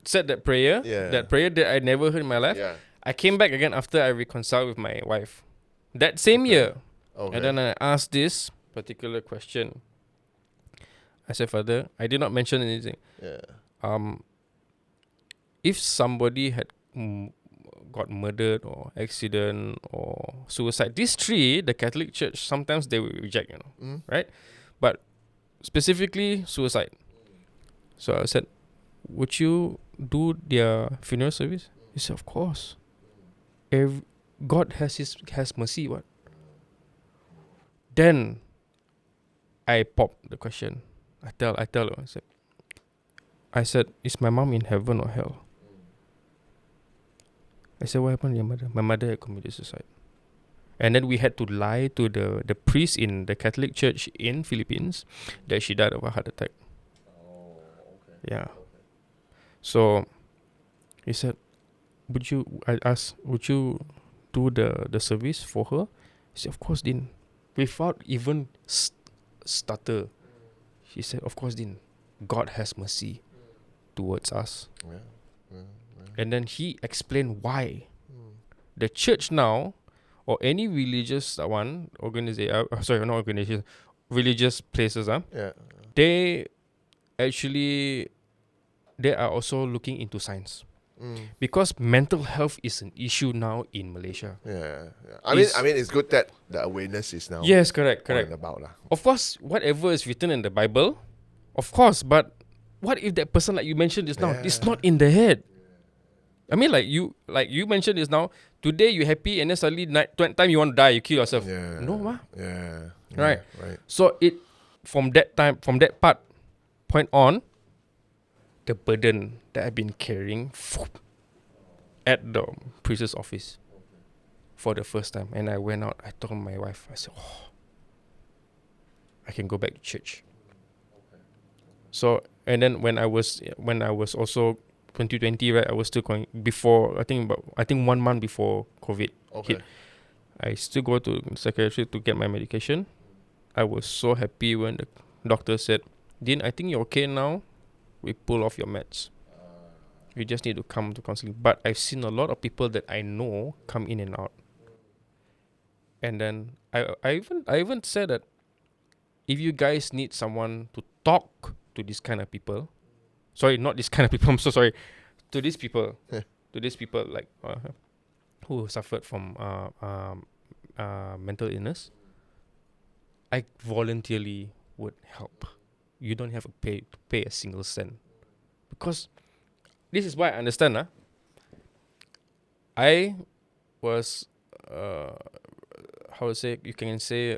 Speaker 1: said that prayer.
Speaker 2: Yeah.
Speaker 1: That prayer that I never heard in my life.
Speaker 2: Yeah.
Speaker 1: I came back again after I reconciled with my wife. That same year.
Speaker 2: Okay.
Speaker 1: And then I asked this particular question. I said, Father, I did not mention anything.
Speaker 2: Yeah.
Speaker 1: If somebody had got murdered or accident or suicide, these three, the Catholic Church, sometimes they will reject, right? But specifically suicide. So I said, would you do their funeral service? He said, of course. God has mercy, what? Then I popped the question. I tell her, I said, is my mom in heaven or hell? I said, what happened to your mother? My mother had committed suicide. And then we had to lie to the priest in the Catholic Church in Philippines that she died of a heart attack.
Speaker 2: Oh, okay.
Speaker 1: Yeah. So he said, I asked, would you do the service for her? He said, of course, Dean. Without even stutter, she said, of course, Dean. God has mercy towards us.
Speaker 2: Yeah.
Speaker 1: And then he explained why. The church now, or any religious religious places,
Speaker 2: Yeah.
Speaker 1: they are also looking into science. Because mental health is an issue now in Malaysia.
Speaker 2: Yeah. I mean, it's good that the awareness is now.
Speaker 1: Yes, correct.
Speaker 2: About lah.
Speaker 1: Of course, whatever is written in the Bible, of course, but what if that person, like you mentioned just now, is not in the head? I mean, like you mentioned just now, today you happy and then suddenly time you want to die, you kill yourself.
Speaker 2: Yeah.
Speaker 1: No, ma.
Speaker 2: Yeah.
Speaker 1: Right.
Speaker 2: Right.
Speaker 1: So from that point on, the burden that I've been carrying at the priest's office for the first time. And I went out, I told my wife, I said, I can go back to church. So, and then when I was also 2020, right, I was still going before, I think 1 month before COVID hit. I still go to psychiatry to get my medication. I was so happy when the doctor said, Dean, I think you're okay now. We pull off your meds. You just need to come to counseling. But I've seen a lot of people that I know come in and out. And then I even said that if you guys need someone to talk to this kind of people, sorry, not this kind of people, I'm so sorry, to these people like who suffered from mental illness, I voluntarily would help. You don't have to pay a single cent. Because this is why I understand. I was, how to say, you can say,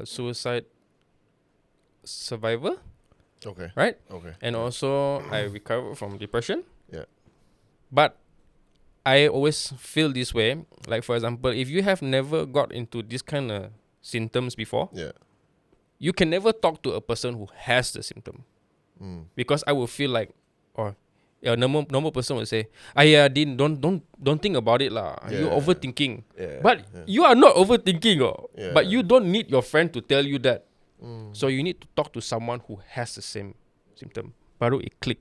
Speaker 1: suicide survivor,
Speaker 2: Okay.
Speaker 1: right?
Speaker 2: Okay.
Speaker 1: And also, I recovered from depression.
Speaker 2: Yeah.
Speaker 1: But I always feel this way. Like, for example, if you have never got into this kind of symptoms before,
Speaker 2: Yeah.
Speaker 1: you can never talk to a person who has the symptom. Because I will feel like, or a normal person would say, yeah, Dean, don't think about it lah. You're
Speaker 2: Yeah.
Speaker 1: overthinking.
Speaker 2: Yeah.
Speaker 1: But you are not overthinking.
Speaker 2: Yeah.
Speaker 1: But you don't need your friend to tell you that. So you need to talk to someone who has the same symptom. Baru it click.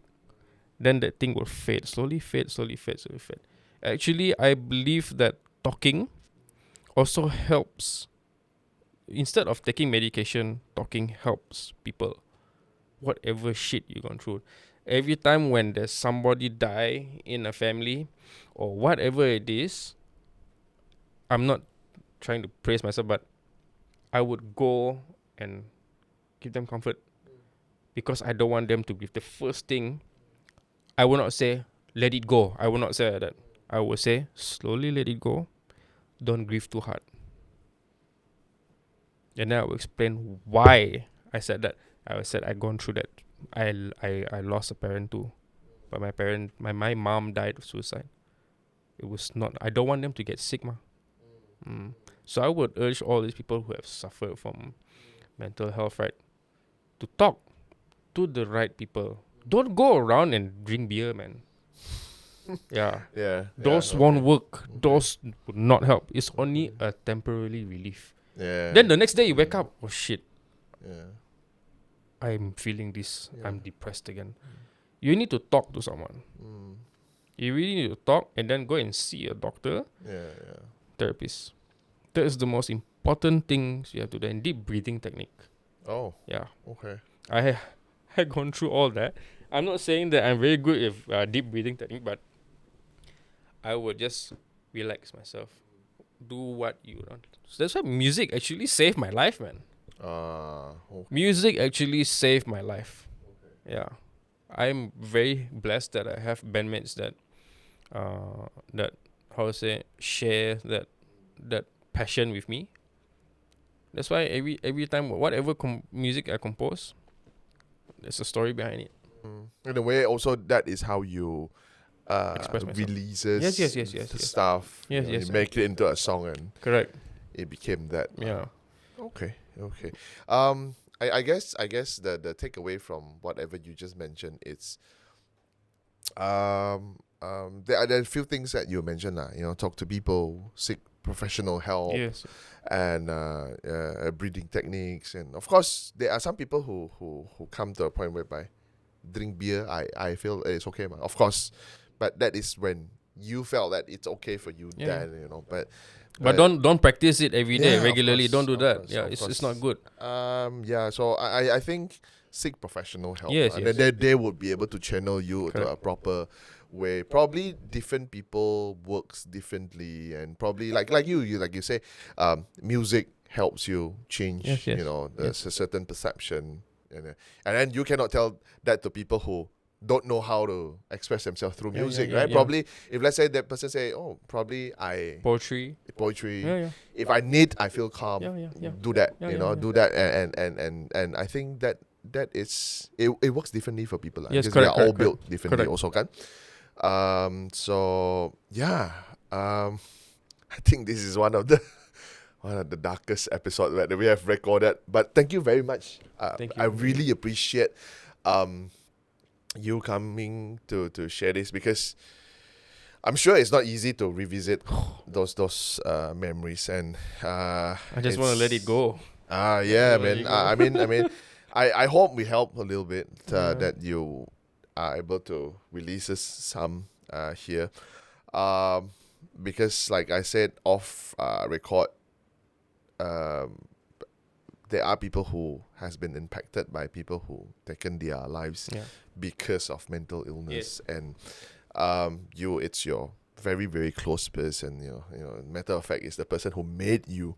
Speaker 1: Then that thing will fade. Slowly fade. Actually, I believe that talking also helps. Instead of taking medication, talking helps people. Whatever shit you're going through. Every time when there's somebody die in a family or whatever it is, I'm not trying to praise myself, but I would go and give them comfort. Because I don't want them to give the first thing. I will not say, let it go. I will not say that. I will say, slowly let it go. Don't grieve too hard. And then I will explain why I said that. I said I've gone through that. I lost a parent too. But my mom died of suicide. It was not, I don't want them to get sick, ma. So I would urge all these people who have suffered from mental health, right, to talk to the right people. Don't go around and drink beer, man. Yeah.
Speaker 2: Yeah.
Speaker 1: Those won't work. Those would not help. It's only a temporary relief.
Speaker 2: Yeah.
Speaker 1: Then the next day you wake up, oh shit,
Speaker 2: Yeah.
Speaker 1: I'm feeling this.
Speaker 2: Yeah.
Speaker 1: I'm depressed again. You need to talk to someone. You really need to talk and then go and see a doctor,
Speaker 2: Yeah.
Speaker 1: therapist. That is the most important thing you have to do. And deep breathing technique.
Speaker 2: Oh.
Speaker 1: Yeah.
Speaker 2: Okay.
Speaker 1: I had gone through all that. I'm not saying that I'm very good with deep breathing technique, but I would just relax myself. Do what you want. So that's why music actually saved my life, man.
Speaker 2: Okay.
Speaker 1: Music actually saved my life. Yeah. I'm very blessed that I have bandmates that how to say, share that passion with me. That's why every time whatever music I compose, there's a story behind it.
Speaker 2: In a way, also that is how you
Speaker 1: Express myself.
Speaker 2: releases
Speaker 1: Yes.
Speaker 2: stuff.
Speaker 1: Yes,
Speaker 2: you
Speaker 1: yes.
Speaker 2: make it into a song and
Speaker 1: Correct.
Speaker 2: it became that.
Speaker 1: Yeah.
Speaker 2: Okay. I guess the takeaway from whatever you just mentioned is there are a few things that you mentioned talk to people, seek professional help,
Speaker 1: Yes.
Speaker 2: and breathing techniques, and of course there are some people who come to a point whereby drink beer. I feel it's okay, man. Of course, but that is when you felt that it's okay for you.
Speaker 1: Yeah.
Speaker 2: Then
Speaker 1: But don't practice it every day
Speaker 2: Yeah,
Speaker 1: regularly.
Speaker 2: of
Speaker 1: Don't do
Speaker 2: course,
Speaker 1: that.
Speaker 2: of
Speaker 1: Yeah,
Speaker 2: course.
Speaker 1: it's not good.
Speaker 2: So I think seek professional help.
Speaker 1: Yes,
Speaker 2: And
Speaker 1: yes.
Speaker 2: then they would be able to channel you to a
Speaker 1: Correct.
Speaker 2: proper way. Probably different people works differently, and probably like you say, music helps you change.
Speaker 1: Yes, yes.
Speaker 2: There's a certain perception, and then you cannot tell that to people who don't know how to express themselves through music, right?
Speaker 1: Yeah.
Speaker 2: Probably if let's say that person say, oh, probably
Speaker 1: Poetry.
Speaker 2: poetry.
Speaker 1: Yeah.
Speaker 2: If I feel calm,
Speaker 1: Yeah.
Speaker 2: do that.
Speaker 1: Yeah, yeah.
Speaker 2: Do that, and I think that is it works differently for people.
Speaker 1: Yes,
Speaker 2: because
Speaker 1: correct,
Speaker 2: we are all
Speaker 1: correct,
Speaker 2: built differently,
Speaker 1: correct.
Speaker 2: also, kan. So yeah, I think this is one of the darkest episodes that we have recorded. But thank you very much.
Speaker 1: Thank you.
Speaker 2: I really appreciate you coming to share this, because I'm sure it's not easy to revisit those memories, and
Speaker 1: I just want to let it go.
Speaker 2: yeah,
Speaker 1: Let it
Speaker 2: man.
Speaker 1: go.
Speaker 2: I mean, I hope we help a little bit
Speaker 1: Yeah.
Speaker 2: that you are able to release some here, because like I said off record, there are people who has been impacted by people who taken their lives
Speaker 1: Yeah.
Speaker 2: because of mental illness, and it's your very, very close person. Matter of fact, it's the person who made you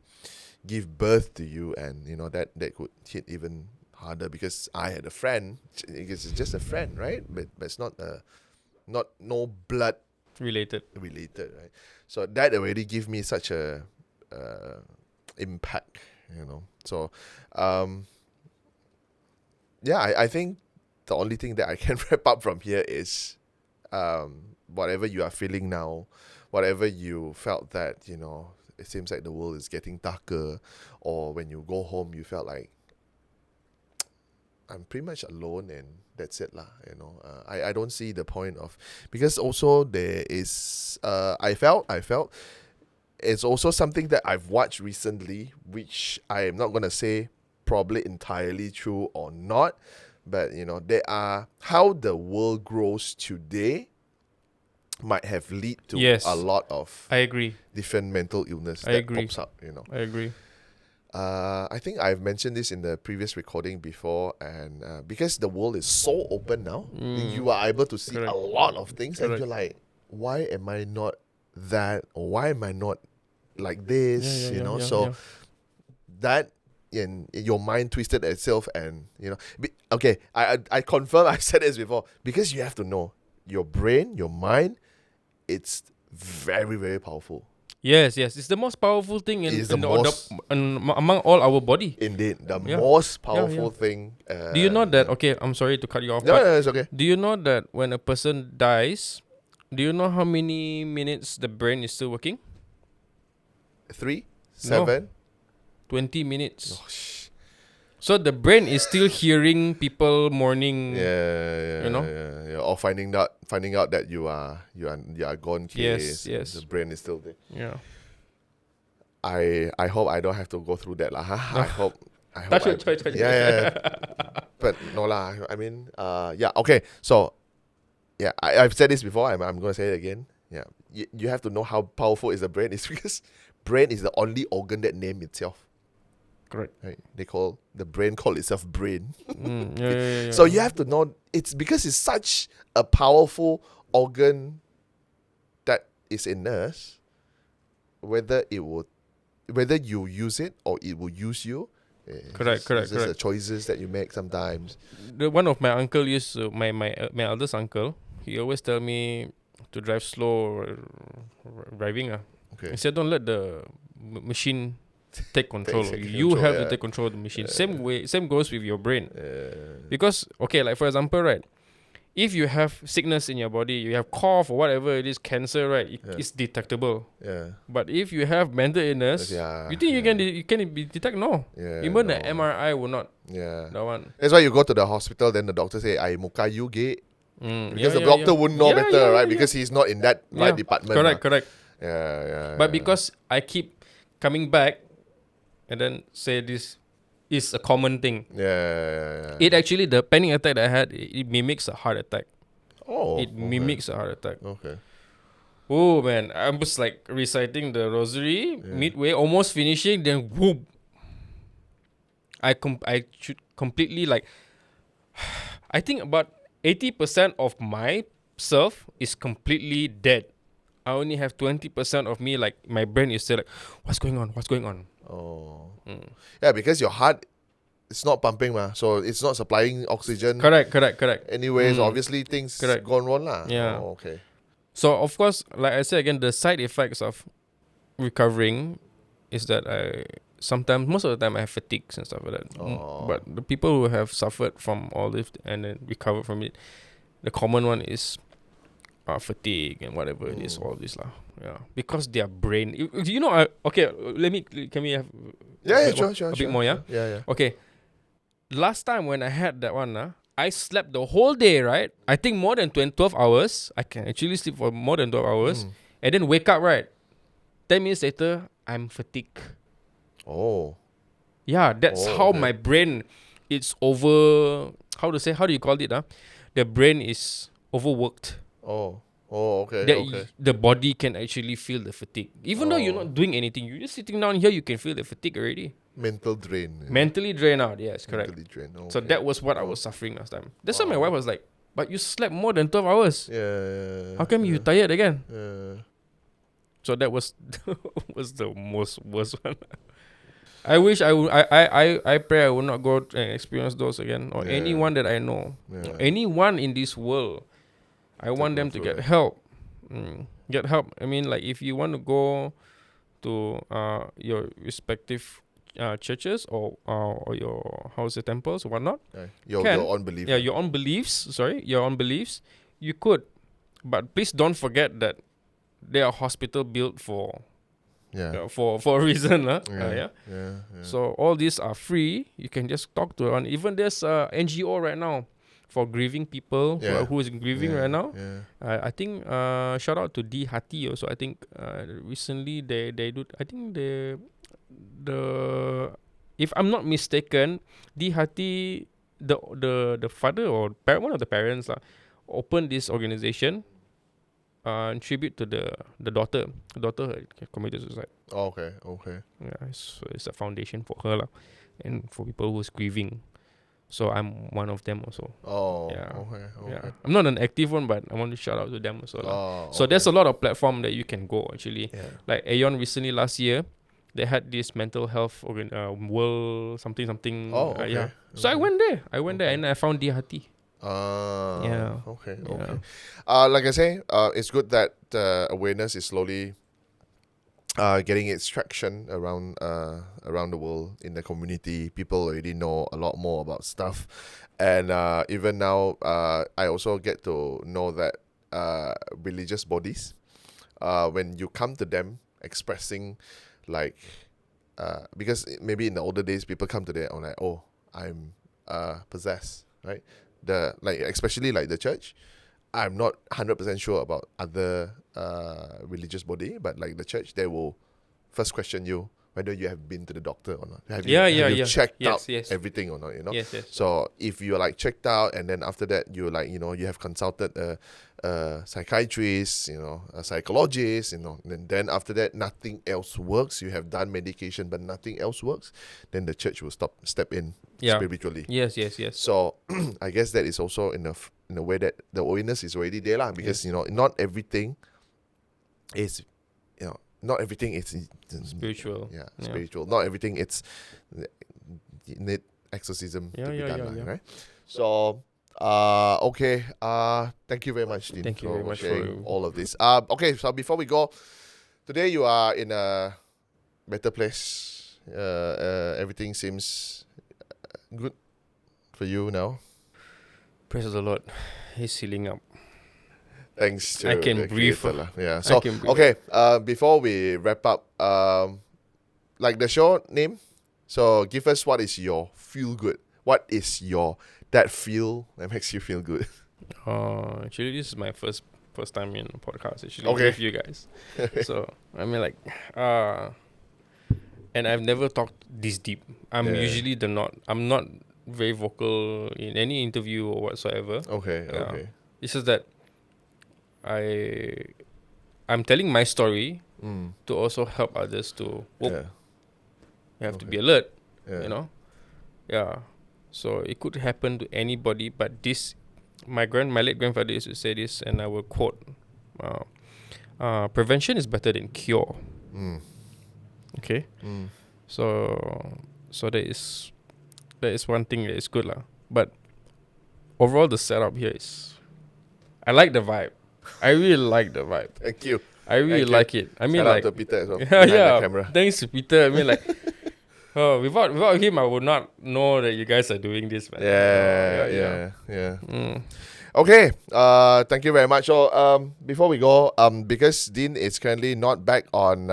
Speaker 2: give birth to you, and that could hit even harder, because I had a friend. Because it's just a friend, right? But it's not no blood
Speaker 1: Related.
Speaker 2: right? So that already give me such a impact, So I think the only thing that I can wrap up from here is whatever you are feeling now, whatever you felt that it seems like the world is getting darker, or when you go home you felt like I'm pretty much alone and that's it lah. I don't see the point of, because also there is I felt it's also something that I've watched recently, which I am not gonna say probably entirely true or not, but there are, how the world grows today might have lead to a lot of
Speaker 1: I agree.
Speaker 2: different mental illness that pops up.
Speaker 1: I agree.
Speaker 2: I think I've mentioned this in the previous recording before, and because the world is so open now, you are able to see a lot of things, and you're like, why am I not that, or why am I not like this? That in your mind twisted itself, and okay, I confirm I said this before, because you have to know your brain, your mind, it's very, very powerful.
Speaker 1: Yes, it's the most powerful thing among all our body.
Speaker 2: Indeed, the most powerful thing.
Speaker 1: Do you know that? Okay, I'm sorry to cut you off.
Speaker 2: No, it's okay.
Speaker 1: Do you know that when a person dies, do you know how many minutes the brain is still working?
Speaker 2: 3, 7,
Speaker 1: 20 minutes. Oh, so the brain is still hearing people mourning.
Speaker 2: Yeah. Or finding out that you are gone case.
Speaker 1: Yes.
Speaker 2: The brain is still there.
Speaker 1: Yeah.
Speaker 2: I hope I don't have to go through that lah. I hope.
Speaker 1: Touch it.
Speaker 2: Yeah. But no lah. I mean, okay. So, I've said this before. I'm gonna say it again. Yeah. You have to know how powerful is the brain. It's because brain is the only organ that name itself.
Speaker 1: Correct.
Speaker 2: Right. The brain call itself brain.
Speaker 1: Yeah.
Speaker 2: So you have to know, it's because it's such a powerful organ that is in us, whether you use it or it will use you.
Speaker 1: Correct.
Speaker 2: The choices that you make sometimes.
Speaker 1: One of my uncle used to, my eldest uncle, he always tell me to drive slow driving.
Speaker 2: Okay.
Speaker 1: He said, don't let the machine take control. You have to take control of the machine. Same goes with your brain. Because, okay, like for example, right, if you have sickness in your body, you have cough or whatever it is, cancer, right, it's detectable.
Speaker 2: Yeah.
Speaker 1: But if you have mental illness, you think you can be detect? No. Even the MRI will not.
Speaker 2: Yeah.
Speaker 1: That one.
Speaker 2: That's why you go to the hospital, then the doctor say, I muka you gay. Because the doctor wouldn't know better, right? Because he's not in that right department.
Speaker 1: Correct.
Speaker 2: Yeah.
Speaker 1: But because I keep coming back and then say this is a common thing.
Speaker 2: Yeah.
Speaker 1: It actually, the panic attack that I had, it mimics a heart attack.
Speaker 2: Oh.
Speaker 1: It mimics a heart attack.
Speaker 2: Okay.
Speaker 1: Oh man, I was like reciting the rosary, midway, almost finishing, then whoop. I should completely like, I think about 80% of myself is completely dead. I only have 20% of me, like my brain is still like, what's going on? Oh.
Speaker 2: Yeah, because your heart, it's not pumping, so it's not supplying oxygen.
Speaker 1: Correct.
Speaker 2: Anyways, obviously things gone wrong lah.
Speaker 1: Yeah.
Speaker 2: Oh, okay.
Speaker 1: So of course, like I said again, the side effects of recovering is that most of the time I have fatigues and stuff like that. But the people who have suffered from all this and then recovered from it, the common one is fatigue and whatever it is, all this lah. Yeah, because their brain. Can we have?
Speaker 2: Sure.
Speaker 1: A bit more, yeah.
Speaker 2: Yeah.
Speaker 1: Okay. Last time when I had that one, I slept the whole day, right? I think more than 12 hours. I can actually sleep for more than 12 hours, and then wake up, right? 10 minutes later, I'm fatigued.
Speaker 2: Oh.
Speaker 1: Yeah, that's how my brain. It's over. How do you call it? The brain is overworked.
Speaker 2: Oh, okay.
Speaker 1: The body can actually feel the fatigue. Even though you're not doing anything, you're just sitting down here, you can feel the fatigue already.
Speaker 2: Mental drain.
Speaker 1: Mentally drained out, yes, correct.
Speaker 2: Mentally drained, okay.
Speaker 1: So that was what I was suffering last time. That's why my wife was like, but you slept more than 12 hours.
Speaker 2: Yeah.
Speaker 1: How come you tired again?
Speaker 2: Yeah.
Speaker 1: So that was the most worst one. I wish I would. I pray I would not go and experience those again, or
Speaker 2: Yeah.
Speaker 1: anyone that I know,
Speaker 2: Yeah.
Speaker 1: anyone in this world. I want
Speaker 2: go
Speaker 1: them to
Speaker 2: through
Speaker 1: get
Speaker 2: it.
Speaker 1: help. Get help. I mean, like if you want to go to your respective churches or your temples or whatnot,
Speaker 2: Your own belief.
Speaker 1: yeah, your own beliefs. Sorry, your own beliefs. You could, but please don't forget that they are hospital built for for a reason, yeah. So all these are free. You can just talk to one. Even there's a NGO right now for grieving people who is grieving right now. I think shout out to D Hati also. I think recently they do. I think the if I'm not mistaken, D Hati the father or one of the parents opened this organization. In tribute to the daughter. The daughter committed suicide.
Speaker 2: Oh, okay.
Speaker 1: Yeah, so it's a foundation for her and for people who's grieving. So I'm one of them also.
Speaker 2: Oh,
Speaker 1: yeah.
Speaker 2: Okay.
Speaker 1: Yeah. I'm not an active one, but I want to shout out to them also. So there's a lot of platform that you can go actually.
Speaker 2: Yeah.
Speaker 1: Like Aeon recently last year, they had this mental health world something.
Speaker 2: Oh, okay.
Speaker 1: Yeah. So I went there. And I found Dihati. Yeah.
Speaker 2: Okay.
Speaker 1: Yeah.
Speaker 2: Like I say, it's good that awareness is slowly getting its traction around the world in the community. People already know a lot more about stuff, and even now, I also get to know that religious bodies, when you come to them expressing, like, because maybe in the older days people come to them and like, oh, I'm possessed, right? Especially like the church. I'm not 100% sure about other religious body, but like the church, they will first question you whether you have been to the doctor or not. Have you checked out everything or not,
Speaker 1: Yes.
Speaker 2: So if you're like checked out and then after that you like, you have consulted a psychiatrist, a psychologist, and then after that nothing else works, you have done medication but nothing else works, then the church will step in spiritually.
Speaker 1: Yes.
Speaker 2: So I guess that is also in a way that the awareness is already there because not everything is
Speaker 1: spiritual.
Speaker 2: Spiritual. Not everything it's need exorcism to be done, right? So okay. Thank you very much, Dean.
Speaker 1: Thank you very much
Speaker 2: sharing all of this. Okay, so before we go, today you are in a better place. Everything seems good for you now.
Speaker 1: Praise the Lord. He's healing up.
Speaker 2: Thanks to
Speaker 1: I can breathe.
Speaker 2: Yeah. So okay. Before we wrap up, like the show name. So give us what is your feel good. What is that feel that makes you feel good?
Speaker 1: Actually, this is my first time in a podcast. Actually,
Speaker 2: with
Speaker 1: you guys. So I mean, like, and I've never talked this deep. I'm usually I'm not very vocal in any interview or whatsoever.
Speaker 2: Okay.
Speaker 1: It's just that I'm telling my story to also help others to. You have to be alert. Yeah. So it could happen to anybody, but this, my late grandfather used to say this, and I will quote: "Prevention is better than cure." Okay. So that is one thing that is good But overall, the setup here is, I like the vibe. I really like the vibe.
Speaker 2: Thank you.
Speaker 1: I really like it. I mean,
Speaker 2: shout
Speaker 1: like,
Speaker 2: out to Peter as well.
Speaker 1: Yeah.
Speaker 2: The camera.
Speaker 1: Thanks to Peter. I mean, like, without him, I would not know that you guys are doing this, man.
Speaker 2: Yeah. Okay. Thank you very much. So, before we go, because Dean is currently not back on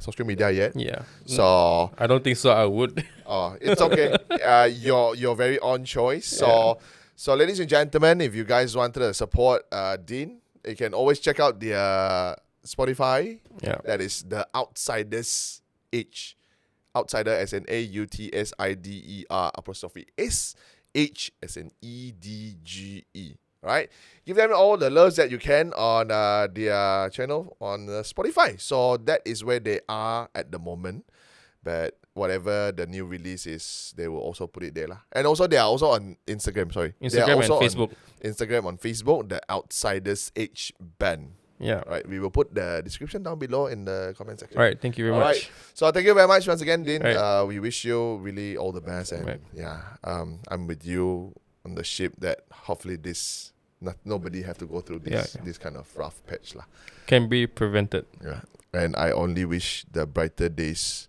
Speaker 2: social media yet.
Speaker 1: Yeah.
Speaker 2: So
Speaker 1: I don't think so. I would.
Speaker 2: It's okay. Your very own choice. So ladies and gentlemen, if you guys wanted to support Dean, you can always check out the Spotify.
Speaker 1: Yeah.
Speaker 2: That is the Outsiders H. Outsider as in AUTSIDER apostrophe S H as in EDGE. Right? Give them all the loves that you can on their channel on Spotify. So that is where they are at the moment. But whatever the new release is, they will also put it there. And also, they are also on Instagram,
Speaker 1: Instagram and Facebook.
Speaker 2: Instagram, on Facebook, the Outsiders H Band.
Speaker 1: Yeah.
Speaker 2: All right, we will put the description down below in the comment section.
Speaker 1: All right. Thank you very
Speaker 2: All
Speaker 1: much.
Speaker 2: right. So thank you very much once again, Dean.
Speaker 1: Right.
Speaker 2: We wish you really all the best, and
Speaker 1: Right.
Speaker 2: I'm with you on the ship that hopefully nobody have to go through this kind of rough patch lah.
Speaker 1: Can be prevented.
Speaker 2: Yeah, and I only wish the brighter days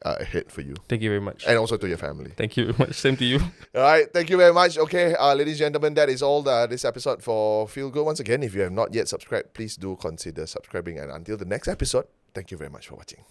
Speaker 2: ahead for you,
Speaker 1: Thank you very much.
Speaker 2: and also to your family.
Speaker 1: Thank you very much. Same to you.
Speaker 2: All right, thank you very much. Okay, ladies and gentlemen, that is all this episode for Feel Good. Once again, if you have not yet subscribed, please do consider subscribing. And until the next episode, thank you very much for watching.